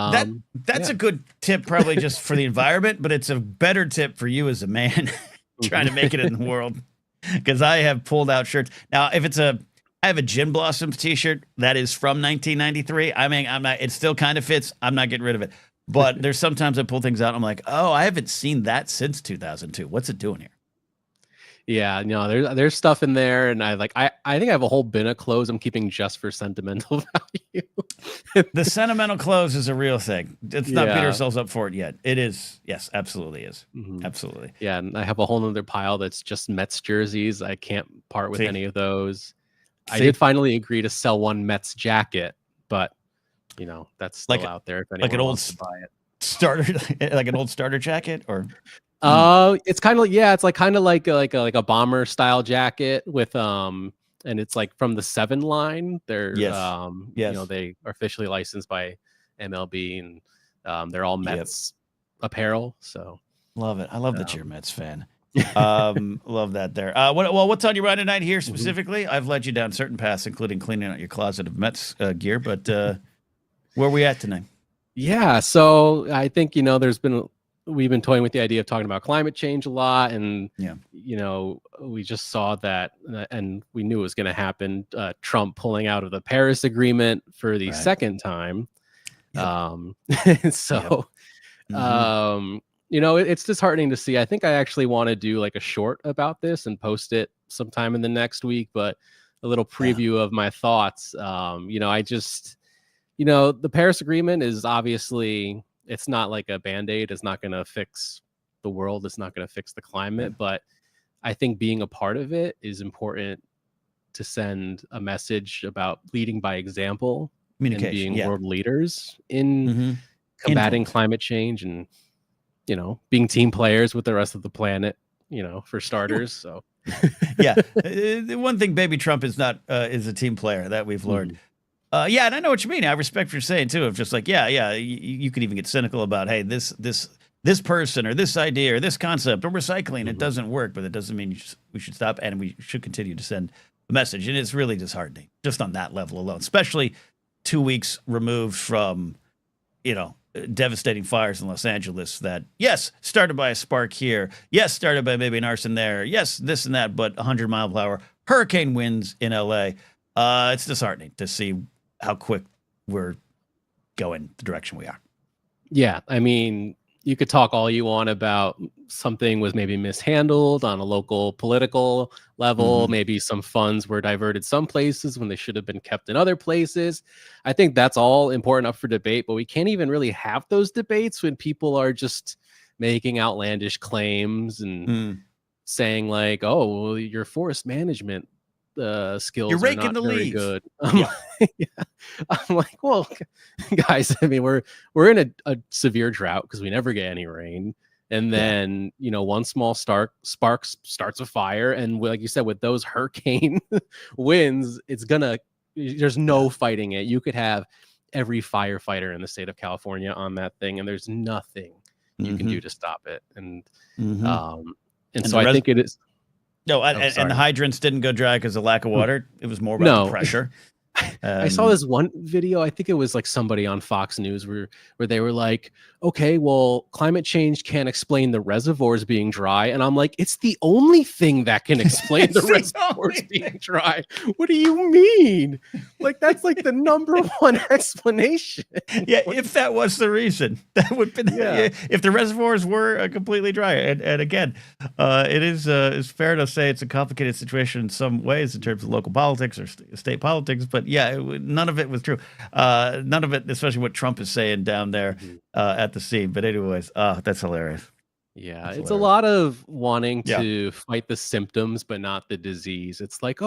that's a good tip probably just for the environment, but it's a better tip for you as a man trying to make it in the world, because I have pulled out shirts. Now, if it's I have a Gin Blossoms t-shirt that is from 1993. I mean, I'm not. It still kind of fits. I'm not getting rid of it. But there's sometimes I pull things out. And I'm like, oh, I haven't seen that since 2002. What's it doing here? Yeah, no, there's stuff in there, and I think I have a whole bin of clothes I'm keeping just for sentimental value. The sentimental clothes is a real thing. Let's not beat ourselves up for it yet. It is. Yes, absolutely is. Absolutely. Yeah, and I have a whole other pile that's just Mets jerseys. I can't part with any of those. I did finally agree to sell one Mets jacket, but that's still out there if anyone wants to buy it. Starter, like an old starter jacket, or it's kind of it's kind of like a bomber style jacket with and it's like from the 7 line. They're they are officially licensed by MLB, and they're all Mets apparel. So love it. I love that you're a Mets fan. Love that there. What's on your mind tonight here specifically? I've led you down certain paths, including cleaning out your closet of Mets gear, but where are we at tonight? Yeah, so I think we've been toying with the idea of talking about climate change a lot, and we just saw that, and we knew it was going to happen. Trump pulling out of the Paris Agreement for the second time. It's disheartening to see. I think I actually want to do like a short about this and post it sometime in the next week, but a little preview of my thoughts. The Paris Agreement is obviously, it's not like a Band-Aid. It's not going to fix the world. It's not going to fix the climate, but I think being a part of it is important to send a message about leading by example and being world leaders in combating climate change, and being team players with the rest of the planet, for starters. So the one thing baby Trump is not is a team player that we've learned. And I know what you mean. I respect what you're saying too, of just like, you could even get cynical about, hey, this person or this idea or this concept or recycling, it doesn't work, but it doesn't mean we should stop, and we should continue to send the message. And it's really disheartening just on that level alone, especially 2 weeks removed from, devastating fires in Los Angeles that, yes, started by a spark here. Yes, started by maybe an arson there. Yes, this and that, but 100-mile-per-hour hurricane winds in LA. It's disheartening to see how quick we're going the direction we are. Yeah, I mean, you could talk all you want about something was maybe mishandled on a local political level. Maybe some funds were diverted some places when they should have been kept in other places. I think that's all important up for debate, but we can't even really have those debates when people are just making outlandish claims and saying like, oh, well, your forest management skills you're raking are not the very leaves. Good. I'm like, well, guys, I mean, we're in a severe drought because we never get any rain, and then one small spark starts a fire, and like you said, with those hurricane winds, there's no fighting it. You could have every firefighter in the state of California on that thing, and there's nothing you can do to stop it. And so I think it is. No, and the hydrants didn't go dry because of lack of water. It was more about the pressure. I saw this one video. I think it was like somebody on Fox News where they were like, okay, well, climate change can't explain the reservoirs being dry. And I'm like, it's the only thing that can explain the reservoirs being dry. What do you mean? Like, that's like the number one explanation. Yeah, if that was the reason, that would be if the reservoirs were completely dry. And again, it is it's fair to say it's a complicated situation in some ways in terms of local politics or state politics, but none of it was true. None of it, especially what Trump is saying down there at the scene. But anyways, that's hilarious. Yeah, it's a lot of wanting to fight the symptoms, but not the disease. It's like,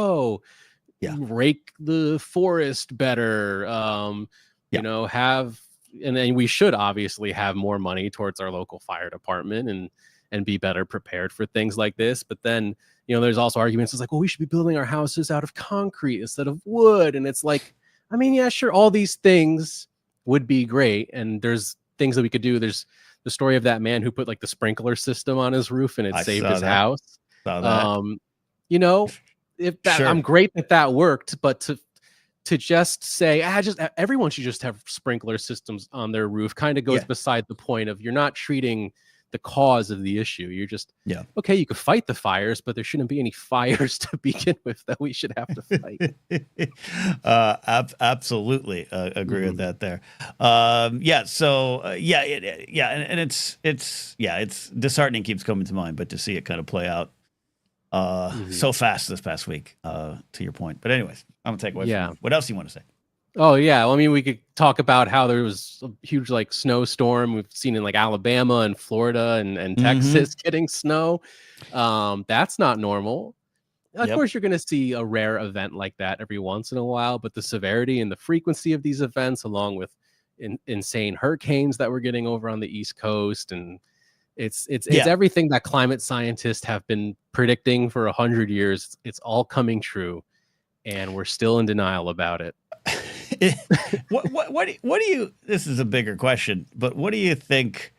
rake the forest better. And then we should obviously have more money towards our local fire department and be better prepared for things like this. But then, there's also arguments. It's like, well, we should be building our houses out of concrete instead of wood. And it's like, I mean, yeah, sure. All these things would be great. And there's things that we could do. There's the story of that man who put like the sprinkler system on his roof and it saved his house. I'm great that worked, but to just say, everyone should just have sprinkler systems on their roof kind of goes beside the point of, you're not treating the cause of the issue. You're just, okay, you could fight the fires, but there shouldn't be any fires to begin with that we should have to fight. Absolutely agree with that there. And it's disheartening, keeps coming to mind, but to see it kind of play out so fast this past week, to your point. But anyways, I'm gonna take away from you. What else do you want to say? Oh yeah, well, I mean, we could talk about how there was a huge like snowstorm we've seen in like Alabama and Florida and Texas getting snow. That's not normal. Of course, you're going to see a rare event like that every once in a while, but the severity and the frequency of these events, along with insane hurricanes that we're getting over on the East Coast, and it's everything that climate scientists have been predicting for 100 years. It's all coming true, and we're still in denial about it. What do you? This is a bigger question, but what do you think?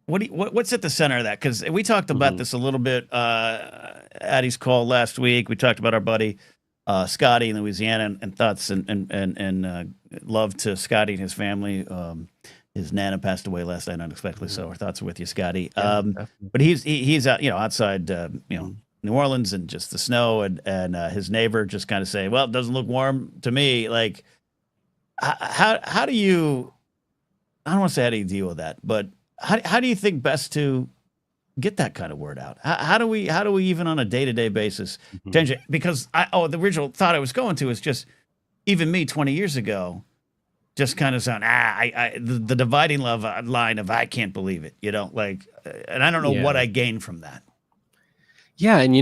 What's at the center of that? Because we talked about this a little bit. Addie's call last week. We talked about our buddy Scotty in Louisiana, and thoughts and love to Scotty and his family. His nana passed away last night unexpectedly, so our thoughts are with you, Scotty. But he's outside New Orleans, and just the snow, and his neighbor just kind of saying, well, it doesn't look warm to me. Like, how do you, I don't want to say how do you deal with that, but how do you think best to get that kind of word out? How do we even on a day-to-day basis change it? Because the original thought I was going to is just, even me 20 years ago, just kind of sound, the dividing line of, I can't believe it, and I don't know what I gained from that. Yeah. And,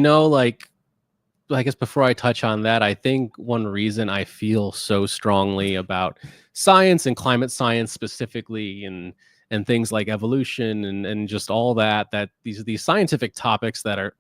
I guess before I touch on that, I think one reason I feel so strongly about science and climate science specifically, and things like evolution and just all that these scientific topics that are,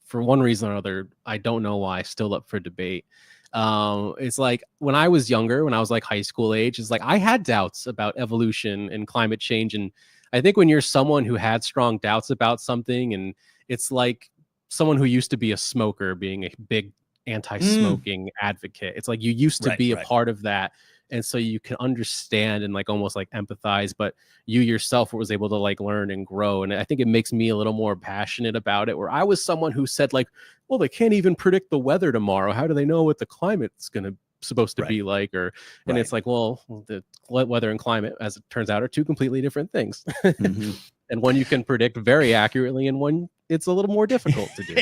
for one reason or another, I don't know why, still up for debate. It's like when I was younger, when I was like high school age, it's like I had doubts about evolution and climate change. And I think when you're someone who had strong doubts about something, and it's like someone who used to be a smoker being a big anti-smoking advocate, it's like you used to be a part of that. And so you can understand and almost empathize, but you yourself was able to learn and grow. And I think it makes me a little more passionate about it, where I was someone who said well, they can't even predict the weather tomorrow. How do they know what the climate's supposed to be like? And it's like, well, the weather and climate, as it turns out, are two completely different things. And one you can predict very accurately, and one it's a little more difficult to do.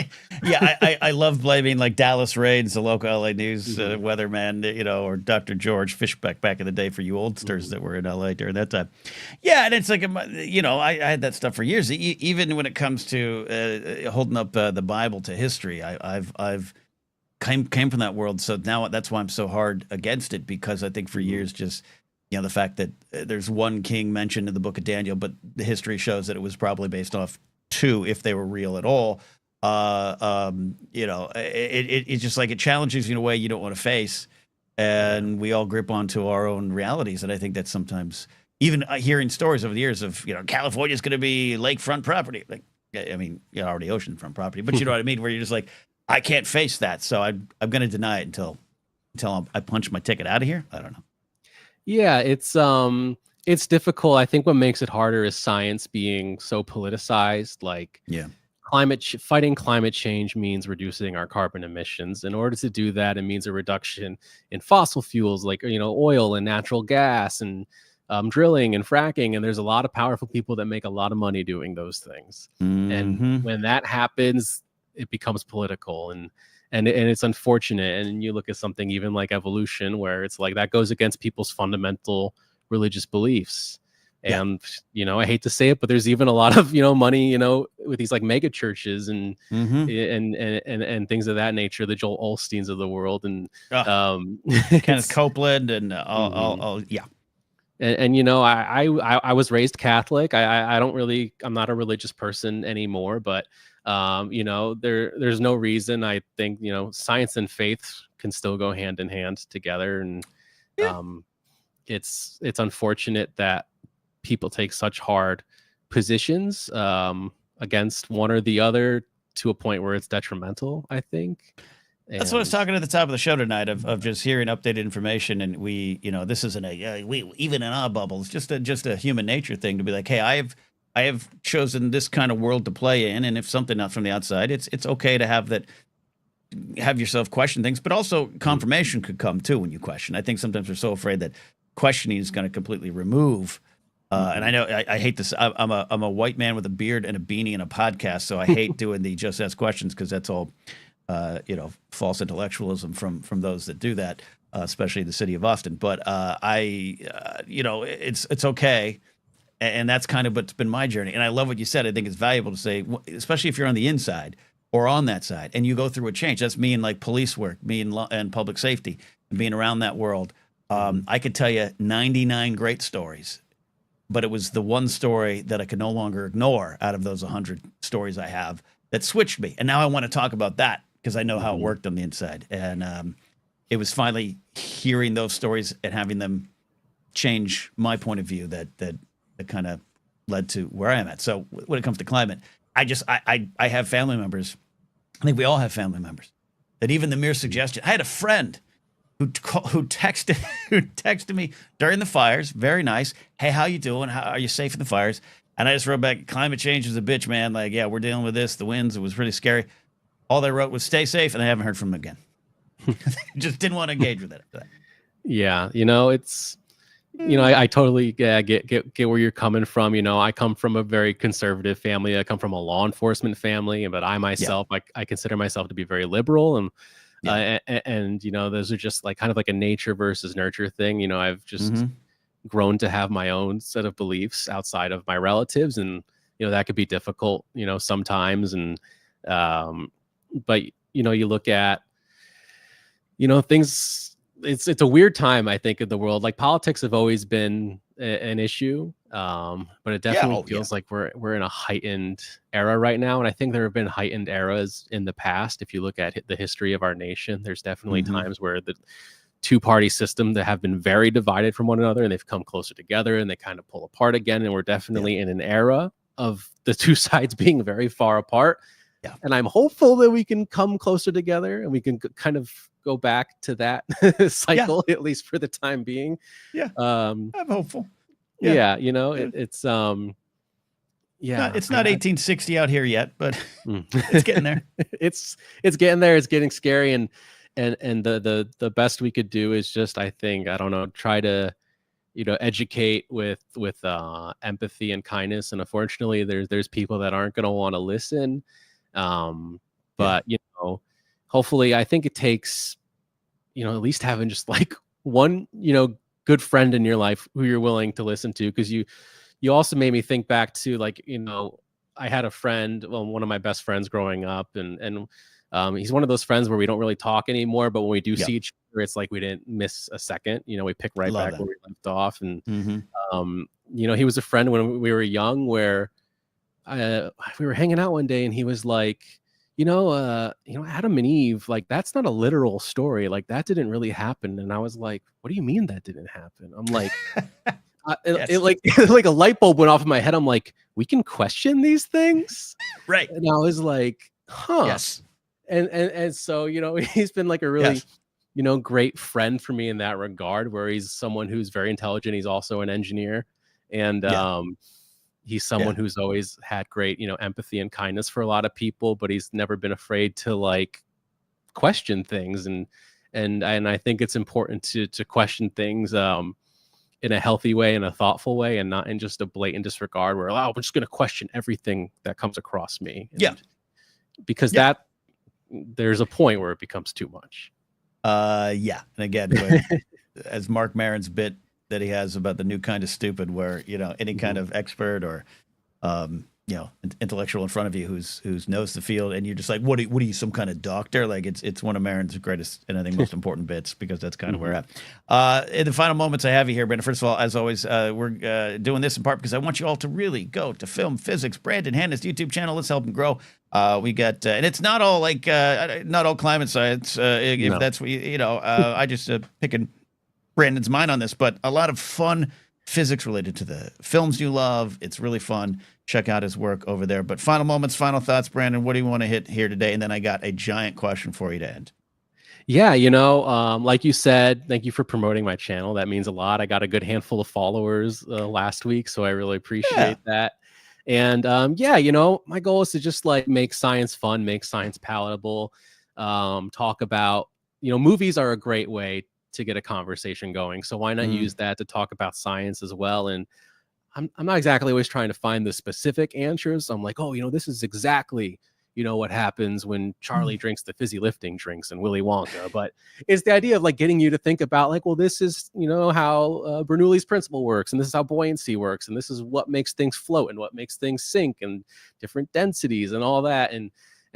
I love blaming Dallas Raines, the local LA News weatherman, or Dr. George Fishbeck back in the day, for you oldsters that were in LA during that time. Yeah, and it's like, I had that stuff for years. Even when it comes to holding up the Bible to history, I've came from that world. So now that's why I'm so hard against it, because I think for years just the fact that there's one king mentioned in the book of Daniel, but the history shows that it was probably based off two, if they were real at all. It's just it challenges you in a way you don't want to face, and we all grip onto our own realities. And I think that sometimes, even hearing stories over the years of California's going to be lakefront property, already oceanfront property, but you know what I mean, where you're just I can't face that, so I'm going to deny it until I punch my ticket out of here. I don't know. Yeah, it's difficult. I think what makes it harder is science being so politicized. Fighting climate change means reducing our carbon emissions. In order to do that, it means a reduction in fossil fuels oil and natural gas, and drilling and fracking. And there's a lot of powerful people that make a lot of money doing those things. And when that happens, it becomes political, and it's unfortunate. And you look at something even like evolution, where it's that goes against people's fundamental religious beliefs. And I hate to say it, but there's even a lot of money with these mega churches and things of that nature, the Joel Olsteins of the world, and Kenneth Copeland, and all I was raised Catholic. I'm not a religious person anymore, but there's no reason. I think science and faith can still go hand in hand together, and it's unfortunate that people take such hard positions against one or the other, to a point where it's detrimental, I think. That's what I was talking at the top of the show tonight, of just hearing updated information. And we, this isn't we even in our bubble, it's just a human nature thing to be like, hey, I have chosen this kind of world to play in, and if something not from the outside, it's okay to have that, have yourself question things, but also confirmation could come too when you question. I think sometimes we're so afraid that questioning is going to completely remove. And I know I hate this. I'm a white man with a beard and a beanie and a podcast, so I hate doing the just ask questions because that's all, false intellectualism from those that do that, especially in the city of Austin. But it's okay. And that's kind of what's been my journey. And I love what you said. I think it's valuable to say, especially if you're on the inside or on that side and you go through a change. That's me in like police work, me in public safety, and being around that world. I could tell you 99 great stories, but it was the one story that I could no longer ignore out of those 100 stories I have that switched me. And now I want to talk about that because I know how it worked on the inside. And it was finally hearing those stories and having them change my point of view that kind of led to where I am at. So when it comes to climate, I have family members. I think we all have family members that even the mere suggestion. I had a friend who texted me during the fires. Very nice. Hey, how you doing? How are you safe in the fires? And I just wrote back, climate change is a bitch, man. Like, yeah, we're dealing with this. The winds, it was pretty scary. All they wrote was stay safe, and I haven't heard from them again. Just didn't want to engage with it after that. Yeah, it's, I totally get where you're coming from. I come from a very conservative family. I come from a law enforcement family, but I myself, I consider myself to be very liberal, and those are just like kind of like a nature versus nurture thing. I've just grown to have my own set of beliefs outside of my relatives, and that could be difficult, sometimes. And but you look at things. It's a weird time, I think, in the world. Like politics have always been an issue, but it definitely feels like we're in a heightened era right now. And I think there have been heightened eras in the past. If you look at the history of our nation, there's definitely times where the two-party system that have been very divided from one another, and they've come closer together, and they kind of pull apart again. And we're definitely in an era of the two sides being very far apart. Yeah. And I'm hopeful that we can come closer together and we can kind of go back to that cycle, at least for the time being. Yeah. I'm hopeful. Yeah. It's it's not 1860 out here yet, but it's getting there. It's getting there. It's getting scary. And the best we could do is just, I think, I don't know, try to, educate with empathy and kindness. And unfortunately, there's people that aren't going to want to listen. But hopefully, I think it takes, at least having just like one, good friend in your life who you're willing to listen to. Because you also made me think back to, like, I had a friend, one of my best friends growing up, and he's one of those friends where we don't really talk anymore, but when we do see each other, it's like we didn't miss a second. We pick right back where we left off. And he was a friend when we were young, where we were hanging out one day, and he was like, Adam and Eve, like, that's not a literal story. Like, that didn't really happen. And I was like, what do you mean that didn't happen? I'm like, it like a light bulb went off in my head. I'm like, we can question these things, right? And I was like, huh. Yes. And so he's been like a really great friend for me in that regard, where he's someone who's very intelligent. He's also an engineer, and he's someone who's always had great, empathy and kindness for a lot of people, but he's never been afraid to like question things. And I think it's important to question things in a healthy way, in a thoughtful way, and not in just a blatant disregard where, we're just going to question everything that comes across me. And because that there's a point where it becomes too much. And again, as Mark Maron's bit that he has about the new kind of stupid, where any kind of expert or intellectual in front of you who's knows the field, and you're just like, what are you, some kind of doctor? Like, it's one of Maron's greatest and I think most important bits, because that's kind of where we're at. In the final moments I have you here, Brandon, first of all, as always, we're doing this in part because I want you all to really go to Film Physics, Brandon Hanna's YouTube channel. Let's help him grow. We got and it's not all like not all climate science, if that's what I just picking Brandon's mind on this, but a lot of fun physics related to the films you love. It's really fun. Check out his work over there. But final moments, final thoughts, Brandon. What do you want to hit here today? And then I got a giant question for you to end. Yeah, like you said, thank you for promoting my channel. That means a lot. I got a good handful of followers last week, so I really appreciate that. And yeah, you know, my goal is to just like make science fun, make science palatable, talk about, you know, movies are a great way to get a conversation going. So why not use that to talk about science as well? And I'm not exactly always trying to find the specific answers. I'm like, oh, you know, this is exactly, you know, what happens when Charlie drinks the fizzy lifting drinks and Willy Wonka. But it's the idea of like getting you to think about like, well, this is, you know, how Bernoulli's principle works, and this is how buoyancy works, and this is what makes things float and what makes things sink, and different densities and all that, and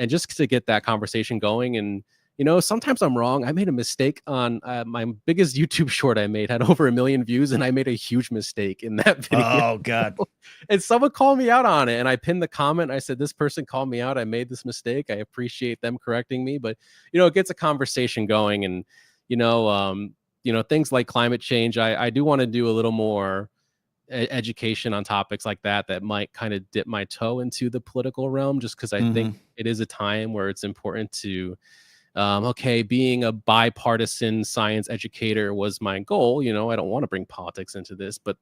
just to get that conversation going. And you know, sometimes I'm wrong. I made a mistake on my biggest YouTube short I made had over 1 million views, and I made a huge mistake in that video. Oh, God. And someone called me out on it, and I pinned the comment. I said, this person called me out. I made this mistake. I appreciate them correcting me. But, you know, it gets a conversation going. And, you know, things like climate change, I do want to do a little more education on topics like that might kind of dip my toe into the political realm, just because I think it is a time where it's important to okay, being a bipartisan science educator was my goal. You know, I don't want to bring politics into this, but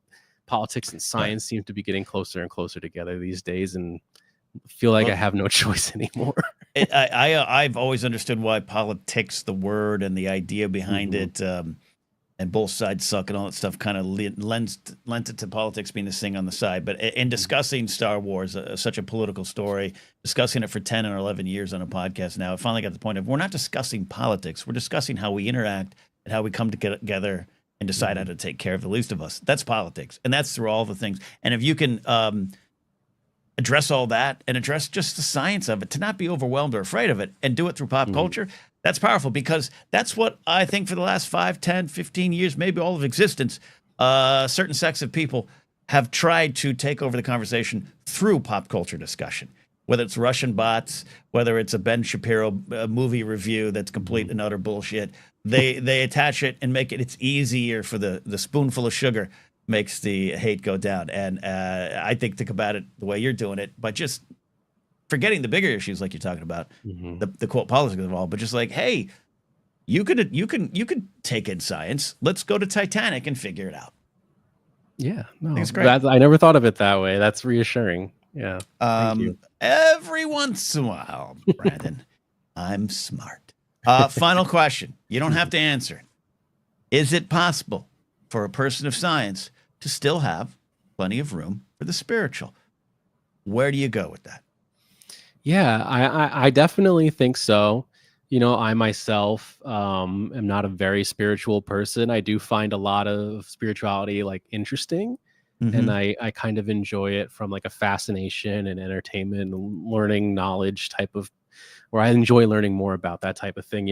politics and science seem to be getting closer and closer together these days, and feel like I have no choice anymore. I've always understood why politics, the word and the idea behind it, and both sides suck and all that stuff kind of lends it to politics being this thing on the side. But in discussing Star Wars, such a political story, discussing it for 10 or 11 years on a podcast now, I finally got to the point of we're not discussing politics. We're discussing how we interact and how we come together and decide how to take care of the least of us. That's politics. And that's through all the things. And if you can address all that and address just the science of it, to not be overwhelmed or afraid of it, and do it through pop culture, that's powerful, because that's what I think for the last 5, 10, 15 years, maybe all of existence, certain sects of people have tried to take over the conversation through pop culture discussion, whether it's Russian bots, whether it's a Ben Shapiro movie review that's complete and utter bullshit. They attach it and make it's easier for the spoonful of sugar makes the hate go down. And I think about it the way you're doing it, but just forgetting the bigger issues like you're talking about, the quote politics of all, but just like, hey, you could take in science. Let's go to Titanic and figure it out. Yeah, no, it's great. I never thought of it that way. That's reassuring. Yeah. Thank you. Every once in a while, Brandon, I'm smart. Final question. You don't have to answer it. Is it possible for a person of science to still have plenty of room for the spiritual? Where do you go with that? Yeah, I definitely think so. You know, I myself am not a very spiritual person. I do find a lot of spirituality like interesting, and I kind of enjoy it from like a fascination and entertainment and learning knowledge type of, where I enjoy learning more about that type of thing.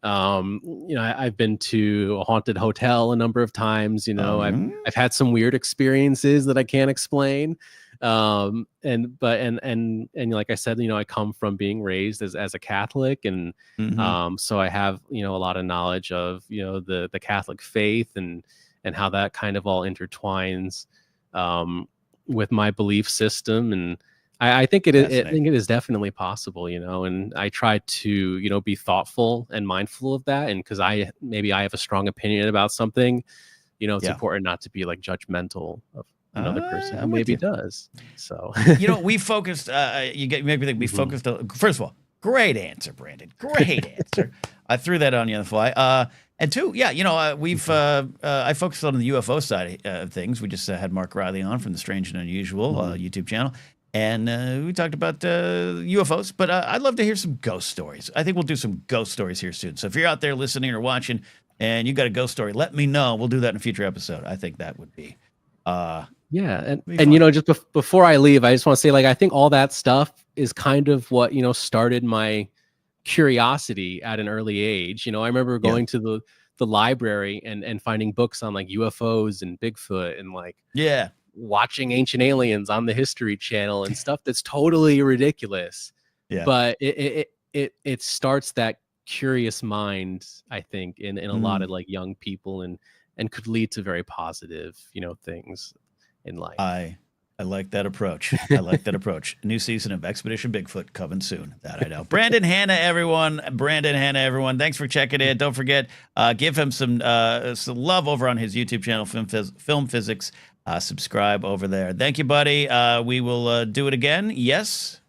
I've been to a haunted hotel a number of times. I've had some weird experiences that I can't explain. And like I said, I come from being raised as a Catholic, and so I have a lot of knowledge of the Catholic faith and how that kind of all intertwines with my belief system. And I think it is definitely possible, and I try to be thoughtful and mindful of that. And because I have a strong opinion about something, it's important not to be like judgmental of another person who maybe does. So we focused. We focused. First of all, great answer, Brandon. Great answer. I threw that on you on the fly. And two, we've I focused on the UFO side of things. We just had Mark Riley on from the Strange and Unusual YouTube channel, and we talked about UFOs. But I'd love to hear some ghost stories. I think we'll do some ghost stories here soon. So if you're out there listening or watching, and you got a ghost story, let me know. We'll do that in a future episode. I think that would be. Yeah, and just before I leave, I just want to say, like, I think all that stuff is kind of what started my curiosity at an early age. I remember going to the library and finding books on like UFOs and Bigfoot and like watching Ancient Aliens on the History Channel and stuff that's totally ridiculous. Yeah, but it starts that curious mind, I think, in a lot of like young people, and could lead to very positive things in life. I like that approach. I like that approach. New season of Expedition Bigfoot coming soon. That I know. Brandon Hanna, everyone. Thanks for checking in. Don't forget, give him some love over on his YouTube channel, Film Physics. Subscribe over there. Thank you, buddy. We will do it again. Yes.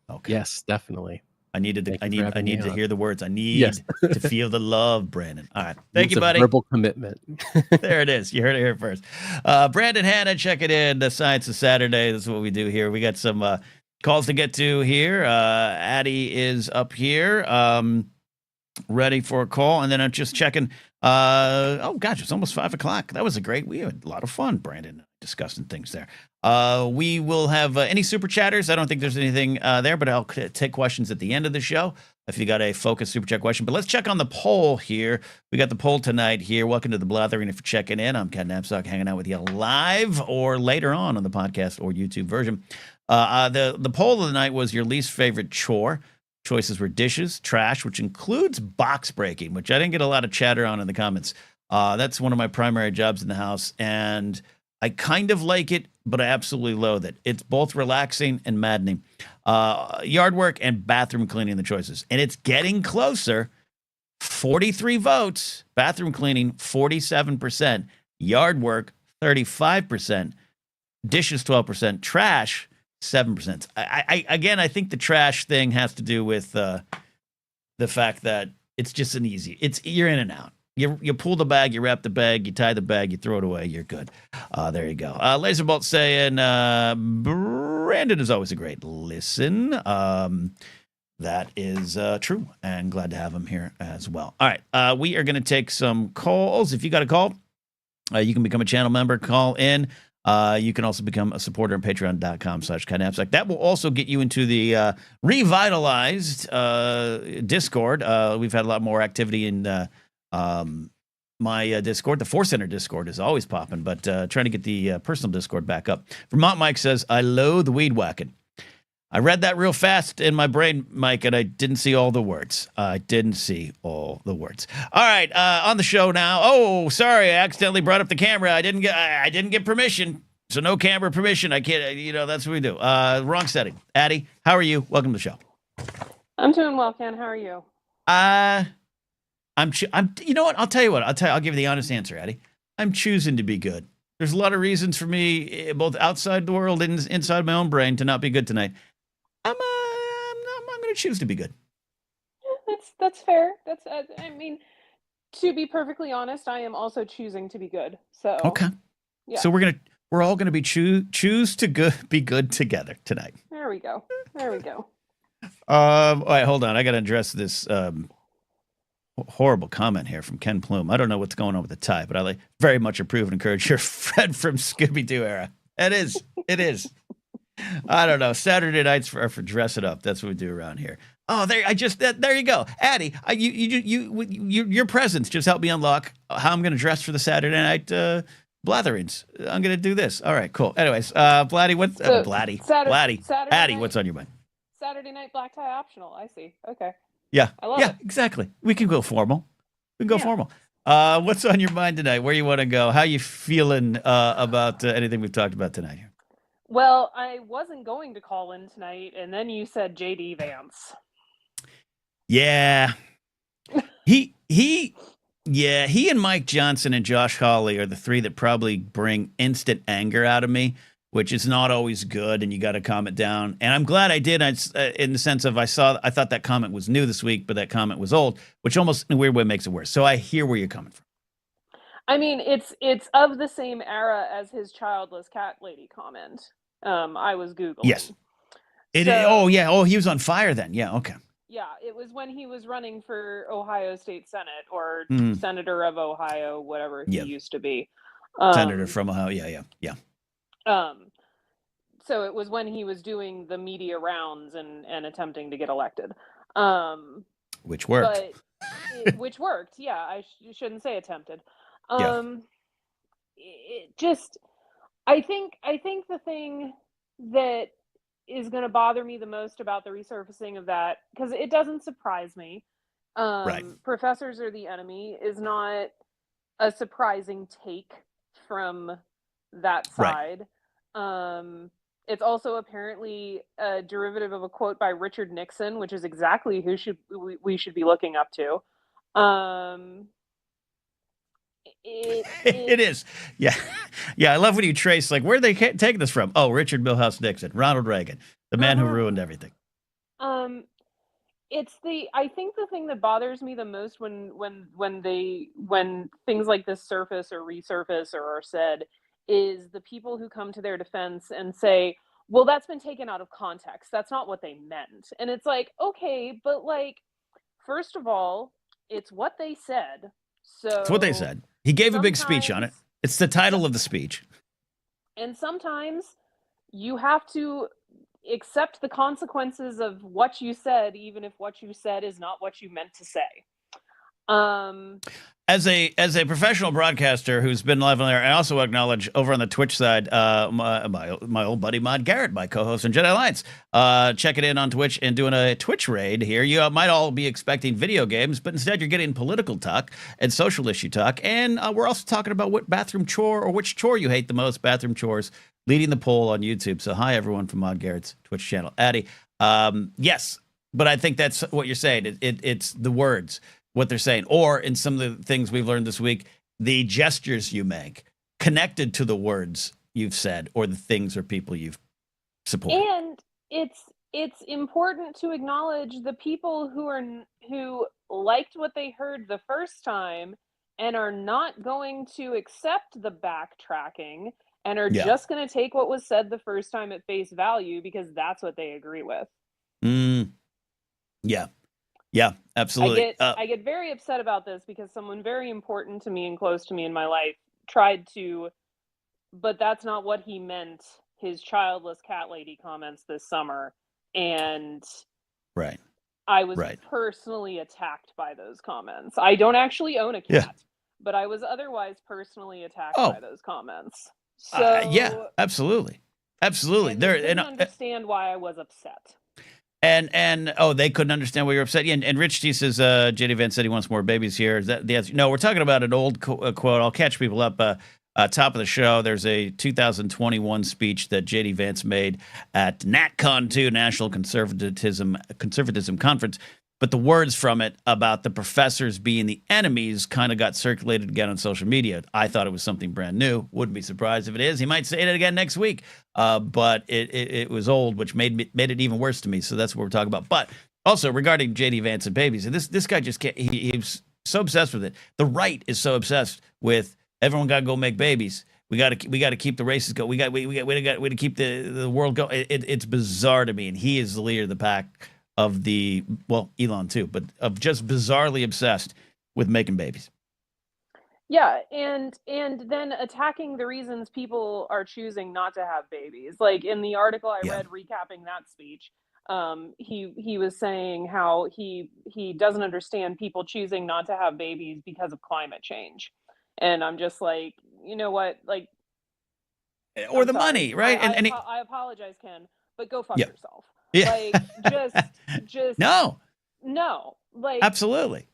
Okay. Yes, definitely. I need to hear the words. I need to feel the love, Brandon. All right. Thank you, buddy. Verbal commitment. There it is. You heard it here first. Brandon Hanna, check it in. The Science of Saturday. This is what we do here. We got some calls to get to here. Addie is up here, ready for a call. And then I'm just checking. Oh, gosh, it's almost 5 o'clock. That was we had a lot of fun, Brandon, discussing things there. We will have any super chatters. I don't think there's anything there, but I'll take questions at the end of the show if you got a focused super chat question. But let's check on the poll here. We got the poll tonight here. Welcome to the Blathering. If you're checking in, I'm Ken Knapsack, hanging out with you live or later on the podcast or YouTube version. The poll of the night was your least favorite chore. Choices were dishes, trash, which includes box breaking, which I didn't get a lot of chatter on in the comments. That's one of my primary jobs in the house, and I kind of like it, but I absolutely loathe it. It's both relaxing and maddening. Yard work and bathroom cleaning, the choices. And it's getting closer. 43 votes. Bathroom cleaning, 47%. Yard work, 35%. Dishes, 12%. Trash, 7%. I think the trash thing has to do with the fact that it's just you're in and out. You pull the bag, you wrap the bag, you tie the bag, you throw it away, you're good. There you go. Laserbolt saying, Brandon is always a great listen. That is true, and glad to have him here as well. All right, we are going to take some calls. If you got a call, you can become a channel member, call in. You can also become a supporter on patreon.com/KenNapsack. That will also get you into the revitalized Discord. We've had a lot more activity in my Discord. The Force Center Discord is always popping, but trying to get the personal Discord back up. Vermont Mike says, I loathe weed whacking. I read that real fast in my brain, Mike, and I didn't see all the words. All right, on the show now. Oh, sorry, I accidentally brought up the camera. I didn't get permission, so no camera permission. I can't. That's what we do. Wrong setting. Addie, how are you? Welcome to the show. I'm doing well, Ken. How are you? I'm. You know what? I'll tell you what. I'll give you the honest answer, Addie. I'm choosing to be good. There's a lot of reasons for me, both outside the world and inside my own brain, to not be good tonight. I'm going to choose to be good. That's fair. That's I mean, to be perfectly honest, I am also choosing to be good. So okay, yeah. So we're all gonna be choose to be good together tonight. There we go. All right, hold on. I got to address this horrible comment here from Ken Plume. I don't know what's going on with the tie, but I very much approve and encourage your Fred from Scooby-Doo era. It is. I don't know. Saturday nights are for dress it up. That's what we do around here. Oh, there you go, Addie. Your presence just helped me unlock how I'm going to dress for the Saturday night blatherings. I'm going to do this. All right, cool. Anyways, Blatty, Addie, what's on your mind? Saturday night black tie optional. I see. Okay. Yeah. I love it. Exactly. We can go formal. Formal. What's on your mind tonight? Where you want to go? How you feeling about anything we've talked about tonight here? Well, I wasn't going to call in tonight, and then you said J.D. Vance. Yeah. He and Mike Johnson and Josh Hawley are the three that probably bring instant anger out of me, which is not always good, and you got to calm it down. And I'm glad I did, in the sense of I thought that comment was new this week, but that comment was old, which almost in a weird way makes it worse. So I hear where you're coming from. I mean, it's of the same era as his childless cat lady comment. I was Googling. Yes. He was on fire then. Yeah, okay. Yeah, it was when he was running for Ohio State Senate or Senator of Ohio, whatever he used to be. Senator from Ohio, yeah. So it was when he was doing the media rounds and attempting to get elected. Which worked. Which worked, yeah. I shouldn't say attempted. It just... I think the thing that is going to bother me the most about the resurfacing of that, because it doesn't surprise me, right. Professors are the enemy is not a surprising take from that side. Right. It's also apparently a derivative of a quote by Richard Nixon, which is exactly who we should be looking up to. It is. Yeah. Yeah. I love when you trace, like, where are they taking this from? Oh, Richard Milhouse Nixon, Ronald Reagan, the man who ruined everything. I think the thing that bothers me the most when things like this surface or resurface or are said is the people who come to their defense and say, well, that's been taken out of context. That's not what they meant. And it's like, okay, but like, first of all, it's what they said. So it's what they said. He gave a big speech on it. It's the title of the speech. And sometimes you have to accept the consequences of what you said, even if what you said is not what you meant to say. As a professional broadcaster who's been live on there, I also acknowledge over on the Twitch side, my old buddy Mod Garrett, my co-host on Jedi Alliance, checking in on Twitch and doing a Twitch raid here. You might all be expecting video games, but instead you're getting political talk and social issue talk, and we're also talking about what bathroom chore or which chore you hate the most. Bathroom chores leading the poll on YouTube. So hi everyone from Mod Garrett's Twitch channel, Addy. Yes, but I think that's what you're saying. It's the words. What they're saying, or in some of the things we've learned this week, the gestures you make connected to the words you've said or the things or people you've supported. And it's important to acknowledge the people who liked what they heard the first time and are not going to accept the backtracking and are just going to take what was said the first time at face value because that's what they agree with. Yeah. Yeah, absolutely. I get very upset about this because someone very important to me and close to me in my life tried to, but that's not what he meant, his childless cat lady comments this summer. And I was personally attacked by those comments. I don't actually own a cat, but I was otherwise personally attacked by those comments. So yeah, absolutely. Absolutely. They didn't understand why I was upset. And they couldn't understand why you're upset. And Rich T says, JD Vance said he wants more babies here. Is that the answer? No, we're talking about an old quote. I'll catch people up. Top of the show, there's a 2021 speech that JD Vance made at NatCon 2, National Conservatism Conference. But the words from it about the professors being the enemies kind of got circulated again on social media. I thought it was something brand new. Wouldn't be surprised if it is. He might say it again next week. But it was old, which made it even worse to me. So that's what we're talking about. But also regarding JD Vance and babies, this guy just can't. He's so obsessed with it. The right is so obsessed with everyone got to go make babies. We got to keep the races going. We got to keep the world going. It's bizarre to me. And he is the leader of the pack. Of the, well, Elon too, but of just bizarrely obsessed with making babies. Yeah, and then attacking the reasons people are choosing not to have babies. Like in the article I read recapping that speech, he was saying how he doesn't understand people choosing not to have babies because of climate change. And I'm just like, you know what, like, or the money, right? I apologize, Ken, but go fuck yourself. Yeah. Like, just no, like, absolutely.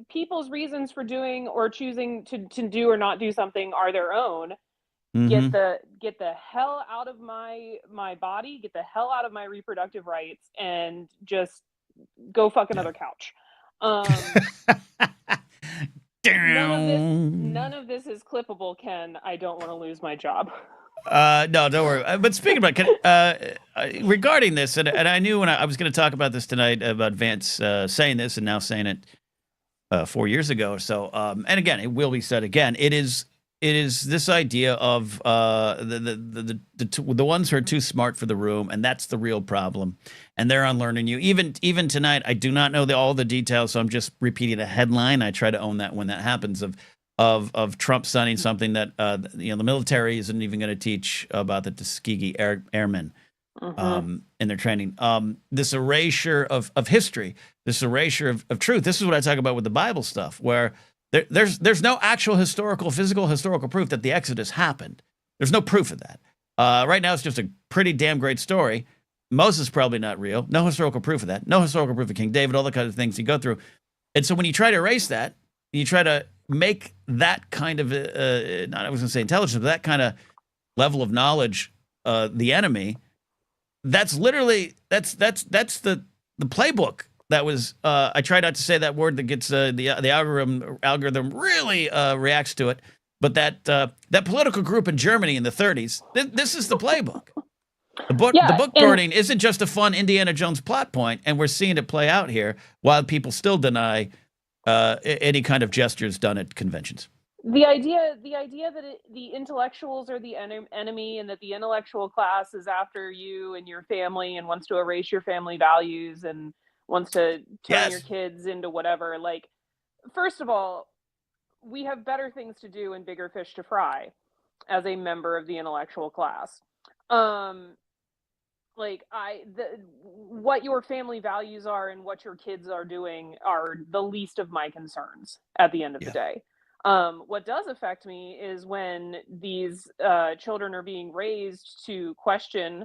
People's reasons for doing or choosing to do or not do something are their own. Mm-hmm. Get the hell out of my body, get the hell out of my reproductive rights, and just go fuck another couch. None of this is clippable, Ken. I don't want to lose my job. No, don't worry. But speaking about regarding this, and I knew when I was going to talk about this tonight about Vance saying this and now saying it 4 years ago or so. And again, it will be said again. It is this idea of the ones who are too smart for the room, and that's the real problem. And they're unlearning you. Even tonight, I do not know all the details, so I'm just repeating a headline. I try to own that when that happens of Trump signing something that the military isn't even going to teach about the Tuskegee Airmen in their training. This erasure of history, this erasure of truth. This is what I talk about with the Bible stuff, where there's no actual historical proof that the Exodus happened. There's no proof of that. Right now, it's just a pretty damn great story. Moses probably not real. No historical proof of that. No historical proof of King David. All the kinds of things you go through. And so when you try to erase that, you try to make that kind of I was going to say intelligence, but that kind of level of knowledge the enemy. That's literally that's the playbook I try not to say that word that gets the algorithm really reacts to it. But that political group in Germany in the 30s, this is the playbook. The book burning isn't just a fun Indiana Jones plot point, and we're seeing it play out here while people still deny any kind of gestures done at conventions. The idea that the intellectuals are the enemy, and that the intellectual class is after you and your family and wants to erase your family values and wants to turn your kids into whatever. Like, first of all, we have better things to do and bigger fish to fry as a member of the intellectual class. What your family values are and what your kids are doing are the least of my concerns at the end of the day. What does affect me is when these children are being raised to question,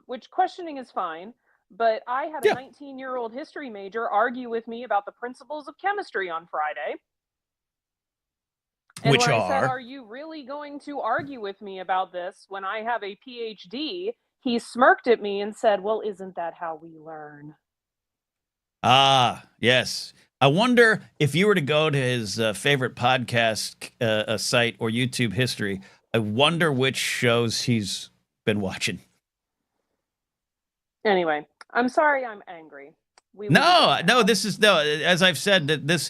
which questioning is fine, but I had a 19-year-old history major argue with me about the principles of chemistry on Friday. And when I said, are you really going to argue with me about this when I have a PhD? He smirked at me and said, well, isn't that how we learn? Ah, yes. I wonder if you were to go to his favorite podcast site or YouTube history, I wonder which shows he's been watching. Anyway, I'm sorry I'm angry. As I've said, that this...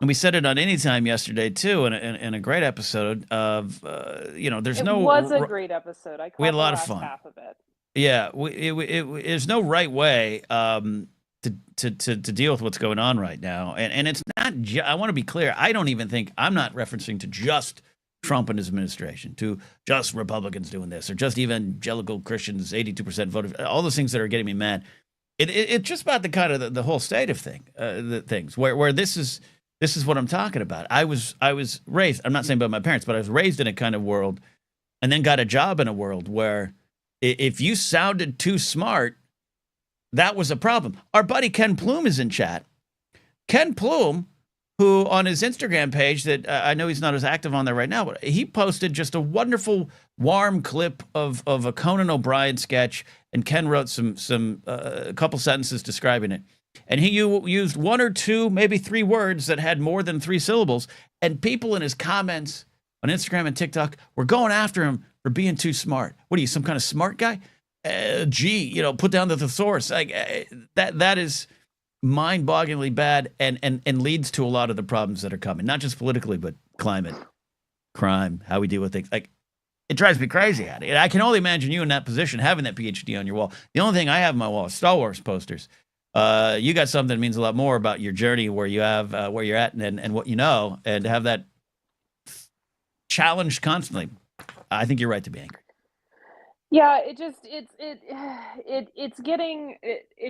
And we said it on Anytime yesterday too, in a great episode of there's no. It was a great episode. We had a lot of fun. Half of it. Yeah, there's no right way to deal with what's going on right now, and it's not. I want to be clear. I don't even think I'm not referencing to just Trump and his administration, to just Republicans doing this, or just evangelical Christians, 82% voted. All those things that are getting me mad. It's just about the kind of the whole state of the things where this is. This is what I'm talking about. I was raised, I'm not saying about my parents, but I was raised in a kind of world and then got a job in a world where if you sounded too smart, that was a problem. Our buddy Ken Plume is in chat. Ken Plume, who on his Instagram page that I know he's not as active on there right now, but he posted just a wonderful, warm clip of a Conan O'Brien sketch, and Ken wrote a couple sentences describing it. And he used one or two, maybe three words that had more than 3 syllables. And people in his comments on Instagram and TikTok were going after him for being too smart. What are you, some kind of smart guy? Put down the thesaurus. Like that is mind-bogglingly bad and leads to a lot of the problems that are coming, not just politically, but climate, crime, how we deal with things. Like, it drives me crazy at it. And I can only imagine you in that position, having that PhD on your wall. The only thing I have on my wall is Star Wars posters. You got something that means a lot more about your journey, where you're at, and what you know, and to have that challenged constantly. I think you're right to be angry. Yeah, it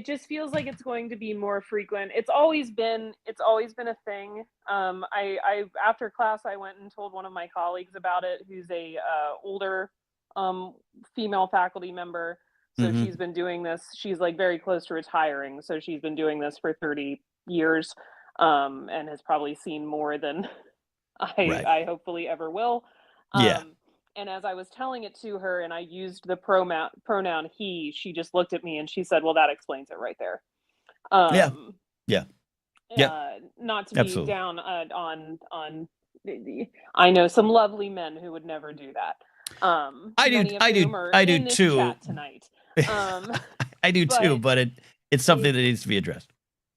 just feels like it's going to be more frequent. It's always been a thing. I after class I went and told one of my colleagues about it, who's a older female faculty member. So she's been doing this. She's like very close to retiring. So she's been doing this for 30 years, and has probably seen more than I hopefully ever will. And as I was telling it to her, and I used the pronoun he, she just looked at me and she said, "Well, that explains it right there." Not to be down on. I know some lovely men who would never do that. I do too. Tonight. I do too, but it's something that needs to be addressed.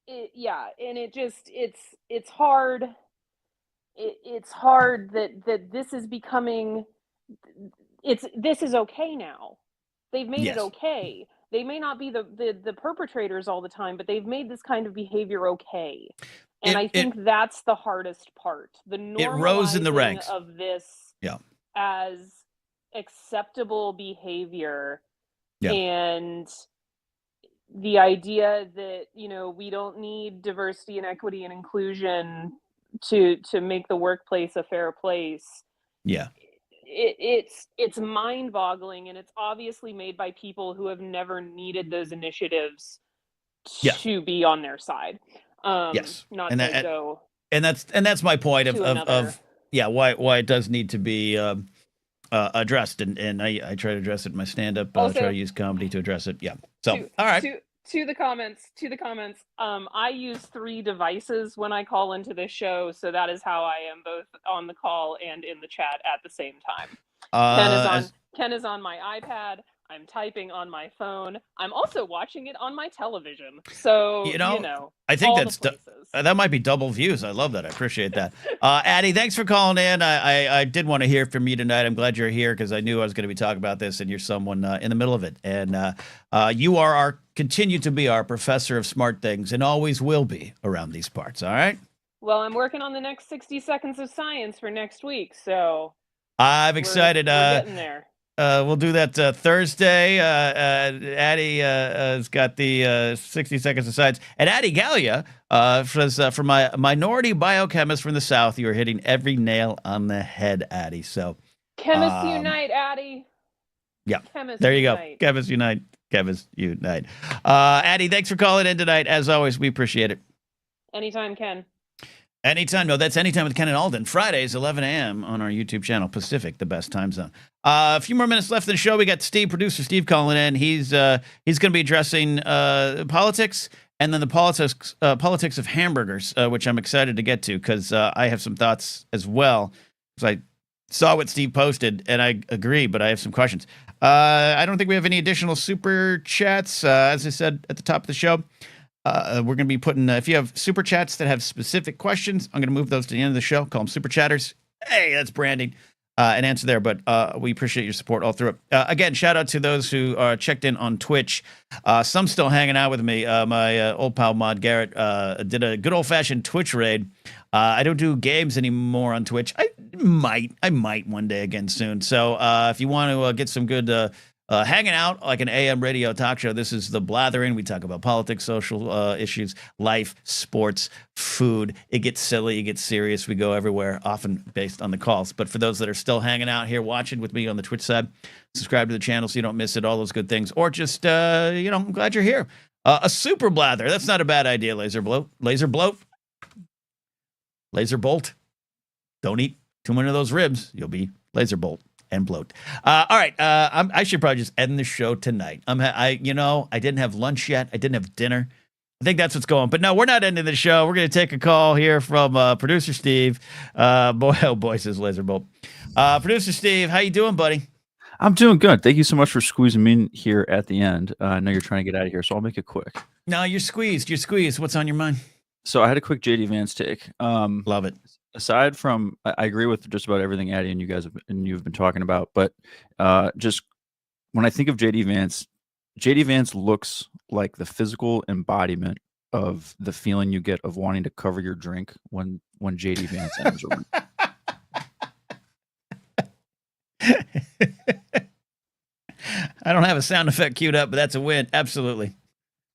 And it's hard. It's hard that this is becoming. This is okay now. They've made it okay. They may not be the perpetrators all the time, but they've made this kind of behavior okay. And I think that's the hardest part. The normalizing rose in the ranks of this as acceptable behavior. And the idea that, we don't need diversity and equity and inclusion to make the workplace a fair place. It's mind-boggling, and it's obviously made by people who have never needed those initiatives to be on their side. And that's my point of why it does need to be addressed, and I try to address it in my stand-up. I'll try to use comedy to address it. All right. To the comments. I use 3 devices when I call into this show, so that is how I am both on the call and in the chat at the same time. Ken is on my iPad. I'm typing on my phone. I'm also watching it on my television. So, I think all the places. that might be double views. I love that. I appreciate that. Addie, thanks for calling in. I did want to hear from you tonight. I'm glad you're here because I knew I was going to be talking about this, and you're someone in the middle of it. And you are continue to be our professor of smart things and always will be around these parts. All right? Well, I'm working on the next 60 seconds of science for next week, so I'm excited. We're getting there. We'll do that Thursday. Addie has got the 60 seconds of science. And Addie Gallia from my minority biochemist from the South. You are hitting every nail on the head, Addie. So Chemists unite, Addie. Yeah. Chemists there you unite. Go. Chemists unite. Chemists unite. Addie, thanks for calling in tonight. As always, we appreciate it. Anytime, Ken. Anytime. No, that's Anytime with Ken and Alden. Fridays, 11 a.m. on our YouTube channel, Pacific, the best time zone. A few more minutes left in the show. We got producer Steve calling in. He's going to be addressing politics and then the politics of hamburgers, which I'm excited to get to because I have some thoughts as well. Because I saw what Steve posted, and I agree, but I have some questions. I don't think we have any additional super chats. As I said at the top of the show, we're going to be putting, if you have super chats that have specific questions, I'm going to move those to the end of the show. Call them super chatters. Hey, that's branding. And answer there. But we appreciate your support all through it. Again, shout out to those who are checked in on Twitch. Some still hanging out with me. My old pal Mod Garrett did a good old fashioned Twitch raid. I don't do games anymore on Twitch. I might one day again soon. So if you want to get some good hanging out like an AM radio talk show, this is The Blathering. We talk about politics, social issues, life, sports, food. It gets silly, it gets serious. We go everywhere, often based on the calls. But for those that are still hanging out here watching with me on the Twitch side, subscribe to the channel so you don't miss it, all those good things. Or just, I'm glad you're here. A super blather. That's not a bad idea, Laser Bolt. Don't eat too many of those ribs. You'll be laser bolt and bloat. All right. I should probably just end the show tonight. I didn't have lunch yet. I didn't have dinner. I think that's what's going on. But no, we're not ending the show. We're going to take a call here from producer Steve. Boy, says Laser Bolt. Producer Steve, how you doing, buddy? I'm doing good. Thank you so much for squeezing me in here at the end. I know you're trying to get out of here, so I'll make it quick. No, you're squeezed. What's on your mind? So I had a quick JD Vance take. Love it. Aside from, I agree with just about everything Addie and you've been talking about, but just when I think of JD Vance looks like the physical embodiment of the feeling you get of wanting to cover your drink when JD Vance enters a room. I don't have a sound effect queued up, but that's a win. Absolutely.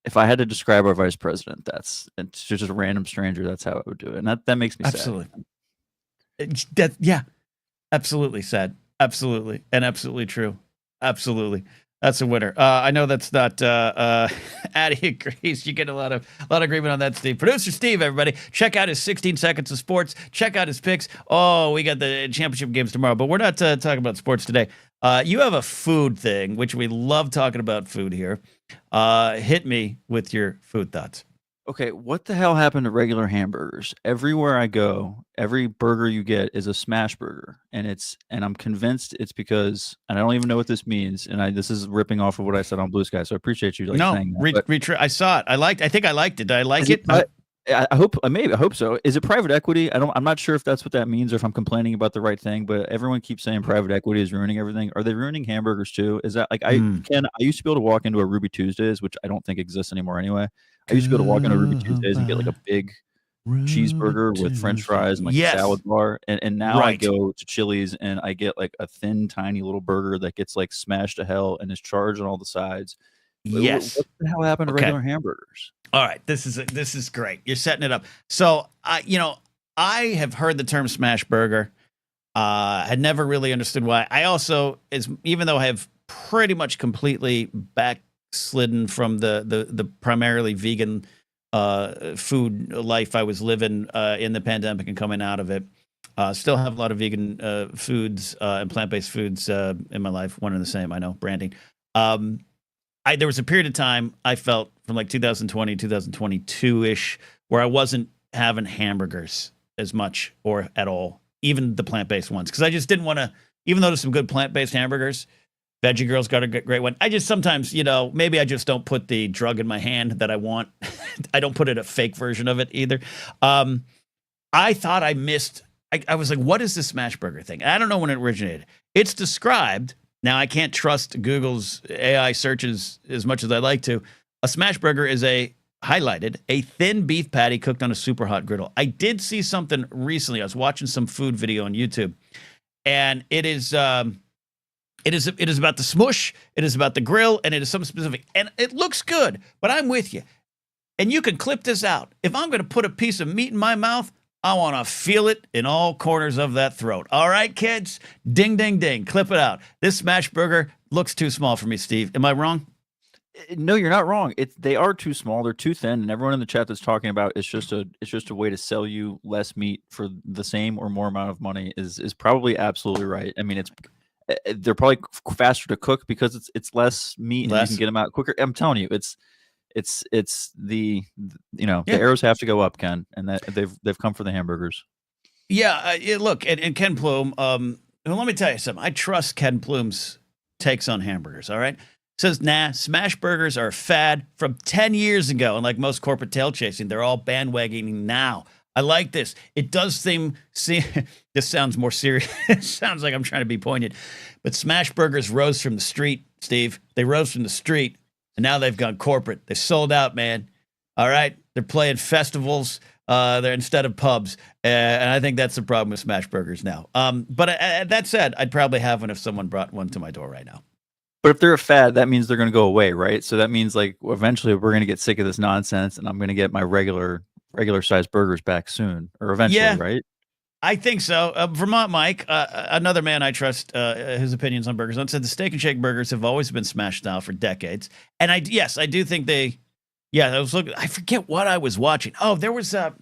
If I had to describe our vice president, it's just a random stranger. That's how I would do it, and that makes me absolutely sad. Yeah, absolutely sad, absolutely, and absolutely true, absolutely. That's a winner. I know that's not. Addie agrees. You get a lot of agreement on that, Steve. Producer Steve, everybody, check out his 16 seconds of sports. Check out his picks. Oh, we got the championship games tomorrow, but we're not talking about sports today. You have a food thing, which we love talking about food here. Hit me with your food thoughts. Okay, what the hell happened to regular hamburgers? Everywhere I go, every burger you get is a smash burger, and I'm convinced it's because, and I don't even know what this means, and this is ripping off of what I said on Blue Sky, so I appreciate you saying that. I saw it. I think I liked it. Did I like it? I hope so. Is it private equity? I'm not sure if that's what that means or if I'm complaining about the right thing, but everyone keeps saying private equity is ruining everything. Are they ruining hamburgers too? Is that like I used to be able to walk into a Ruby Tuesdays, which I don't think exists anymore anyway. I used to be able to walk into Ruby Tuesdays and get like a big cheeseburger with French fries and like a salad bar. And now I go to Chili's and I get like a thin, tiny little burger that gets like smashed to hell and is charged on all the sides. Yes. What the hell happened to regular hamburgers? All right, this is great. You're setting it up. So, I have heard the term smash burger. Had never really understood why. I also, even though I have pretty much completely backslidden from the primarily vegan food life I was living in the pandemic and coming out of it, still have a lot of vegan foods and plant-based foods in my life. One and the same, I know, branding. there was a period of time I felt from like 2020, 2022-ish, where I wasn't having hamburgers as much or at all, even the plant-based ones. Because I just didn't want to, even though there's some good plant-based hamburgers, Veggie Girl's got a great one. I just sometimes, maybe I just don't put the drug in my hand that I want. I don't put it a fake version of it either. I thought I missed, I was like, what is this smash burger thing? And I don't know when it originated. It's described, now I can't trust Google's AI searches as much as I like to. A smash burger is a thin beef patty cooked on a super hot griddle. I did see something recently. I was watching some food video on YouTube, and it is about the smush, it is about the grill, and it is something specific. And it looks good, but I'm with you. And you can clip this out. If I'm going to put a piece of meat in my mouth, I want to feel it in all corners of that throat. All right, kids? Ding, ding, ding. Clip it out. This smash burger looks too small for me, Steve. Am I wrong? No, you're not wrong. They are too small. They're too thin, and everyone in the chat that's talking about it's just a way to sell you less meat for the same or more amount of money is probably absolutely right. I mean, they're probably faster to cook because it's less meat and you can get them out quicker. I'm telling you, it's the arrows have to go up, Ken, and that they've come for the hamburgers. Yeah, look, and Ken Plume. Well, let me tell you something. I trust Ken Plume's takes on hamburgers. All right. Says, nah, smash burgers are a fad from 10 years ago. And like most corporate tail chasing, they're all bandwagoning now. I like this. It does seem this sounds more serious. It sounds like I'm trying to be poignant. But smash burgers rose from the street, Steve. They rose from the street, and now they've gone corporate. They sold out, man. All right? They're playing festivals they're instead of pubs. And I think that's the problem with smash burgers now. But that said, I'd probably have one if someone brought one to my door right now. But if they're a fad, that means they're going to go away, right? So that means like eventually we're going to get sick of this nonsense, and I'm going to get my regular sized burgers back soon, or eventually, right? I think so. Vermont Mike, another man I trust his opinions on burgers, said the Steak and Shake burgers have always been smash style for decades, and I do think they. Yeah, I was looking. I forget what I was watching. Oh, there was I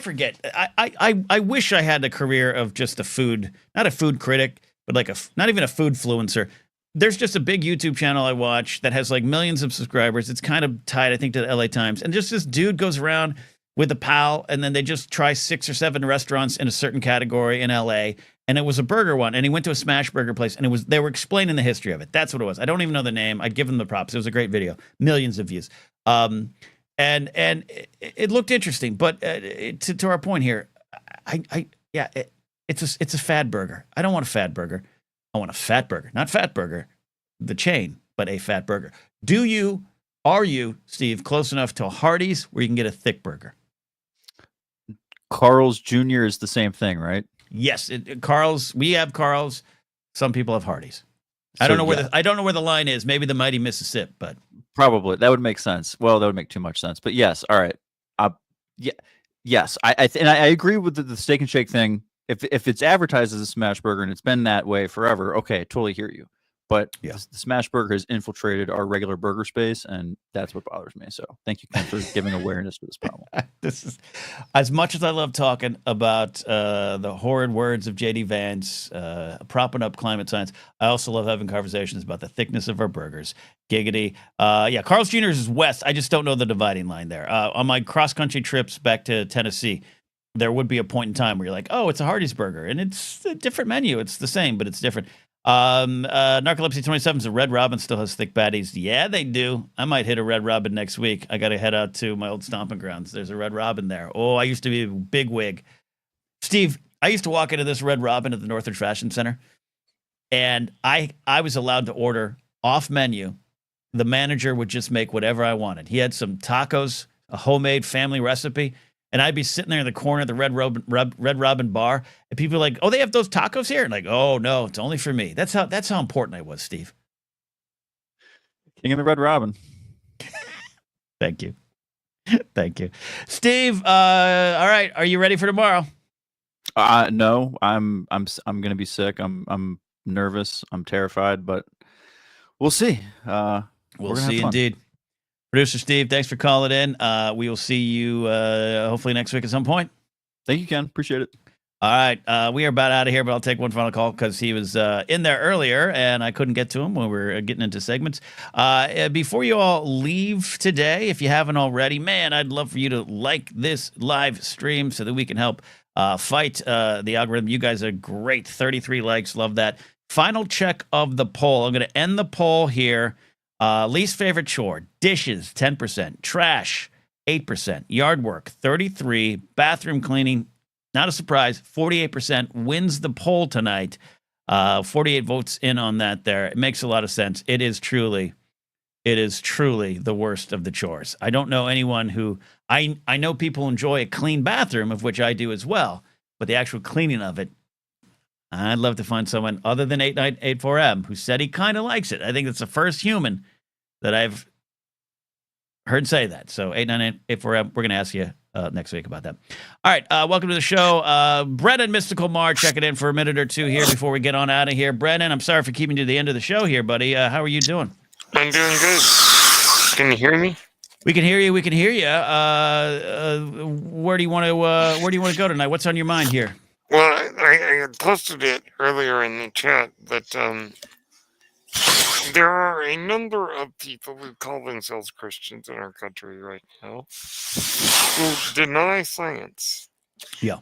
forget. I wish I had a career of just not a food critic, but like not even a food influencer. There's just a big YouTube channel I watch that has like millions of subscribers. It's kind of tied, I think, to the LA Times. And just this dude goes around with a pal, and then they just try 6 or 7 restaurants in a certain category in LA. And it was a burger one. And he went to a smash burger place, and they were explaining the history of it. That's what it was. I don't even know the name. I'd give them the props. It was a great video. Millions of views. And it looked interesting. But to our point here, it's a fad burger. I don't want a fad burger. I want a fat burger, not fat burger, the chain, but a fat burger. Are you, Steve, close enough to a Hardee's where you can get a thick burger? Carl's Jr. is the same thing, right? Yes, Carl's. We have Carl's. Some people have Hardee's. I don't know where the line is. Maybe the mighty Mississippi, but probably that would make sense. Well, that would make too much sense. But yes, all right. Yes, I agree with the Steak and Shake thing. If it's advertised as a smash burger and it's been that way forever, okay, I totally hear you. But the smash burger has infiltrated our regular burger space, and that's what bothers me. So thank you, Ken, for giving awareness to this problem. This is, as much as I love talking about the horrid words of J.D. Vance, propping up climate science, I also love having conversations about the thickness of our burgers. Giggity. Carl's Jr. is west. I just don't know the dividing line there. On my cross-country trips back to Tennessee, there would be a point in time where you're like, oh, it's a Hardee's burger, and it's a different menu. It's the same, but it's different. Narcolepsy 27 says Red Robin still has thick patties. Yeah, they do. I might hit a Red Robin next week. I got to head out to my old stomping grounds. There's a Red Robin there. Oh, I used to be a big wig. Steve, I used to walk into this Red Robin at the Northridge Fashion Center, and I was allowed to order off menu. The manager would just make whatever I wanted. He had some tacos, a homemade family recipe. And I'd be sitting there in the corner of the Red Robin bar, and people are like, "Oh, they have those tacos here?" And like, "Oh no, it's only for me." That's how important I was, Steve. King of the Red Robin. Thank you, Steve. All right, are you ready for tomorrow? No, I'm gonna be sick. I'm nervous. I'm terrified, but we'll see. We'll see, indeed. Producer Steve, thanks for calling in. We will see you hopefully next week at some point. Thank you, Ken. Appreciate it. All right, we are about out of here, but I'll take one final call because he was in there earlier and I couldn't get to him when we were getting into segments. Before you all leave today, if you haven't already, man, I'd love for you to like this live stream so that we can help fight the algorithm. You guys are great. 33 likes. Love that. Final check of the poll. I'm going to end the poll here. Least favorite chore, dishes, 10%. Trash, 8%. Yard work, 33. Bathroom cleaning, not a surprise, 48% wins the poll tonight. 48 votes in on that there. It makes a lot of sense. It is truly the worst of the chores. I don't know anyone who, I know people enjoy a clean bathroom, of which I do as well, but the actual cleaning of it, I'd love to find someone other than 8984M who said he kind of likes it. I think it's the first human that I've heard say that. So 8984M, we're going to ask you next week about that. All right, welcome to the show. Brennan Mystical Mar checking in for a minute or two here before we get on out of here. Brennan, I'm sorry for keeping you to the end of the show here, buddy. How are you doing? I'm doing good. Can you hear me? We can hear you. We can hear you. Where do you want to go tonight? What's on your mind here? Well, I had posted it earlier in the chat that there are a number of people who call themselves Christians in our country right now who deny science. Yeah.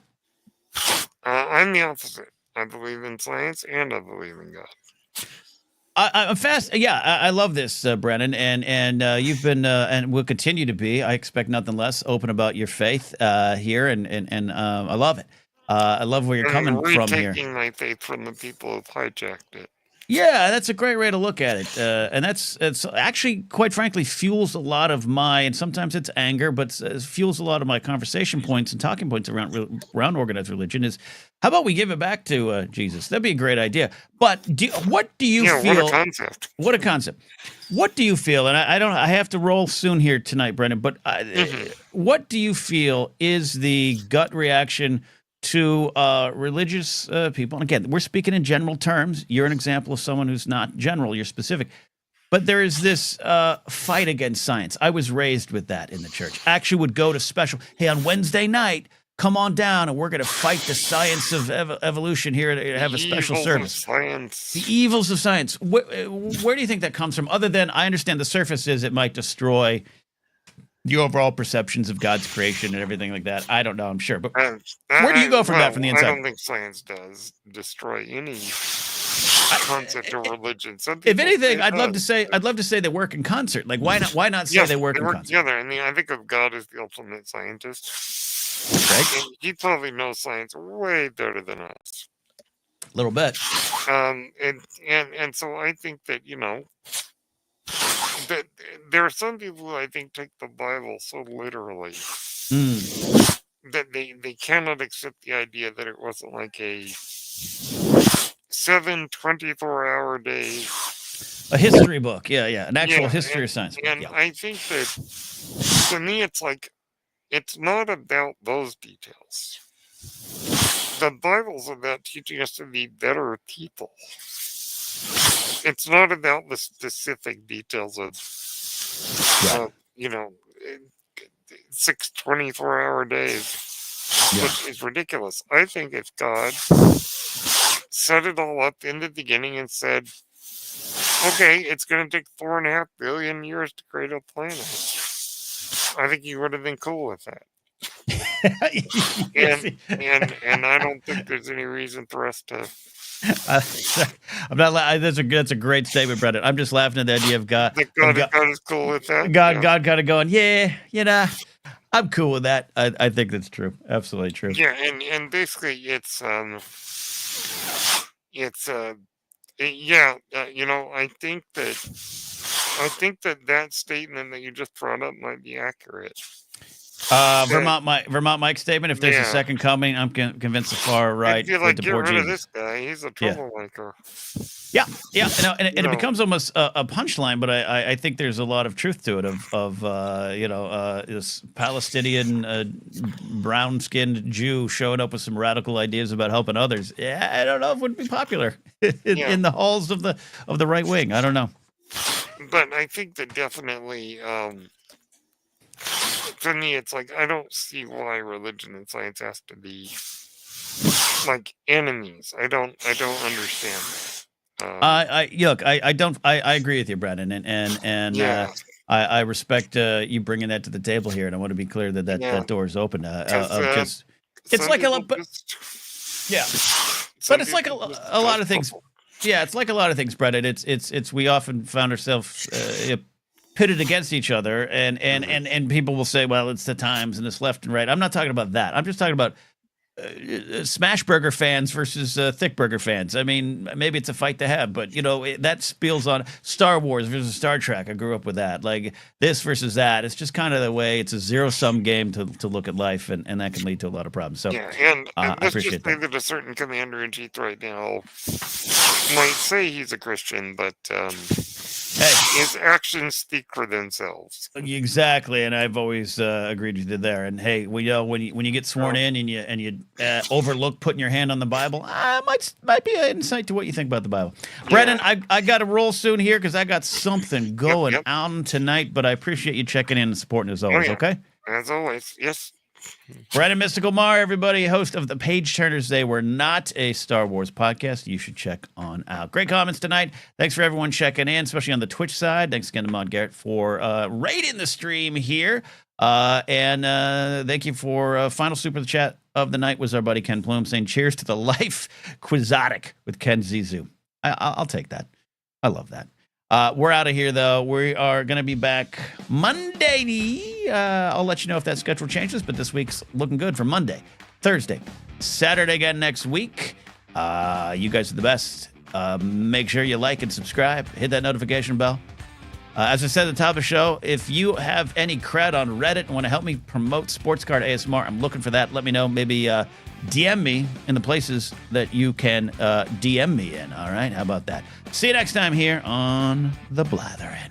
I'm the opposite. I believe in science and I believe in God. I'm fast. Yeah, I love this, Brennan, and you've been and will continue to be. I expect nothing less open about your faith here, and I love it. I love where you're coming from here. Retaking my faith from the people who've hijacked it. Yeah, that's a great way to look at it, and it's actually, quite frankly, fuels a lot of my, and sometimes it's anger, but it fuels a lot of my conversation points and talking points around organized religion. Is how about we give it back to Jesus? That'd be a great idea. But what do you feel? What a concept! What a concept! What do you feel? And I have to roll soon here tonight, Brennan. But what do you feel is the gut reaction to religious people? And again, we're speaking in general terms. You're an example of someone who's not general, you're specific. But there is this fight against science. I was raised with that in the church. Actually would go to special, hey, on Wednesday night, come on down and we're going to fight the science of evolution here to have a special service. The evils of science. Where do you think that comes from? Other than, I understand the surface is it might destroy the overall perceptions of God's creation and everything like that. I don't know, I'm sure. But where do you go from that from the inside? I don't think science does destroy any concept of religion. If anything, I'd love to say they work in concert. Like, why not say they work in concert? Together. I mean, I think of God as the ultimate scientist. Okay. And he probably knows science way better than us. A little bit. And so I think that, that there are some people who I think take the Bible so literally that they cannot accept the idea that it wasn't like a 24-hour day. A history book. Yeah. An actual history of science. And I think that, to me, it's like, it's not about those details. The Bible's about teaching us to be better people. It's not about the specific details of, 6 24-hour days, which is ridiculous. I think if God set it all up in the beginning and said, okay, it's going to take 4.5 billion years to create a planet, I think he would have been cool with that. and I don't think there's any reason for us to. I'm not. That's a great statement, Brendan. I'm just laughing at the idea of God. God is cool with that. God kind of going, I'm cool with that. I think that's true. Absolutely true. Yeah, and basically it's I think that statement that you just brought up might be accurate. Vermont Mike statement. If there's a second coming, I'm convinced the far right. Get rid of this guy. He's a troublemaker. Yeah. And it becomes almost a punchline, but I think there's a lot of truth to it. Of this Palestinian brown-skinned Jew showing up with some radical ideas about helping others. Yeah, I don't know if it would be popular in the halls of the right wing. I don't know. But I think that definitely. To me, it's like, I don't see why religion and science has to be like enemies. I don't understand that. I agree with you, Brendan, and Yeah. I respect you bringing that to the table here, and I want to be clear that Yeah. that door is open. Because It's like people but it's like a lot of things. Yeah, it's like a lot of things, Brendan. It's we often found ourselves pitted against each other, and people will say, well, it's the times and it's left and right. I'm not talking about that. I'm just talking about smash burger fans versus thick burger fans. I mean, maybe it's a fight to have, but that spills on Star Wars versus Star Trek. I grew up with that. Like this versus that. It's just kind of the way it's a zero-sum game to look at life, and that can lead to a lot of problems. So yeah, and I let's appreciate just say that a certain commander-in-chief right now might say he's a Christian, but his actions speak for themselves. Exactly, and I've always agreed with you there. And hey, when you get sworn in and you overlook putting your hand on the Bible, might be an insight to what you think about the Bible. Yeah. Brendan, I got to roll soon here because I got something going on tonight. But I appreciate you checking in and supporting as always. Okay, as always, yes. Brendan Mystical Mar, everybody, host of the Page Turners. They were not a Star Wars podcast. You should check on out. Great comments tonight. Thanks for everyone checking in, especially on the Twitch side. Thanks again to Mod Garrett for raiding the stream here. And thank you for final super chat of the night was our buddy Ken Plume saying cheers to the life quixotic with Ken Zizou. I'll take that. I love that. We're out of here, though. We are going to be back Monday. I'll let you know if that schedule changes, but this week's looking good for Monday, Thursday, Saturday again next week. You guys are the best. Make sure you like and subscribe. Hit that notification bell. As I said at the top of the show, if you have any cred on Reddit and want to help me promote Sports Card ASMR, I'm looking for that. Let me know. Maybe DM me in the places that you can DM me in. All right? How about that? See you next time here on The Blathering.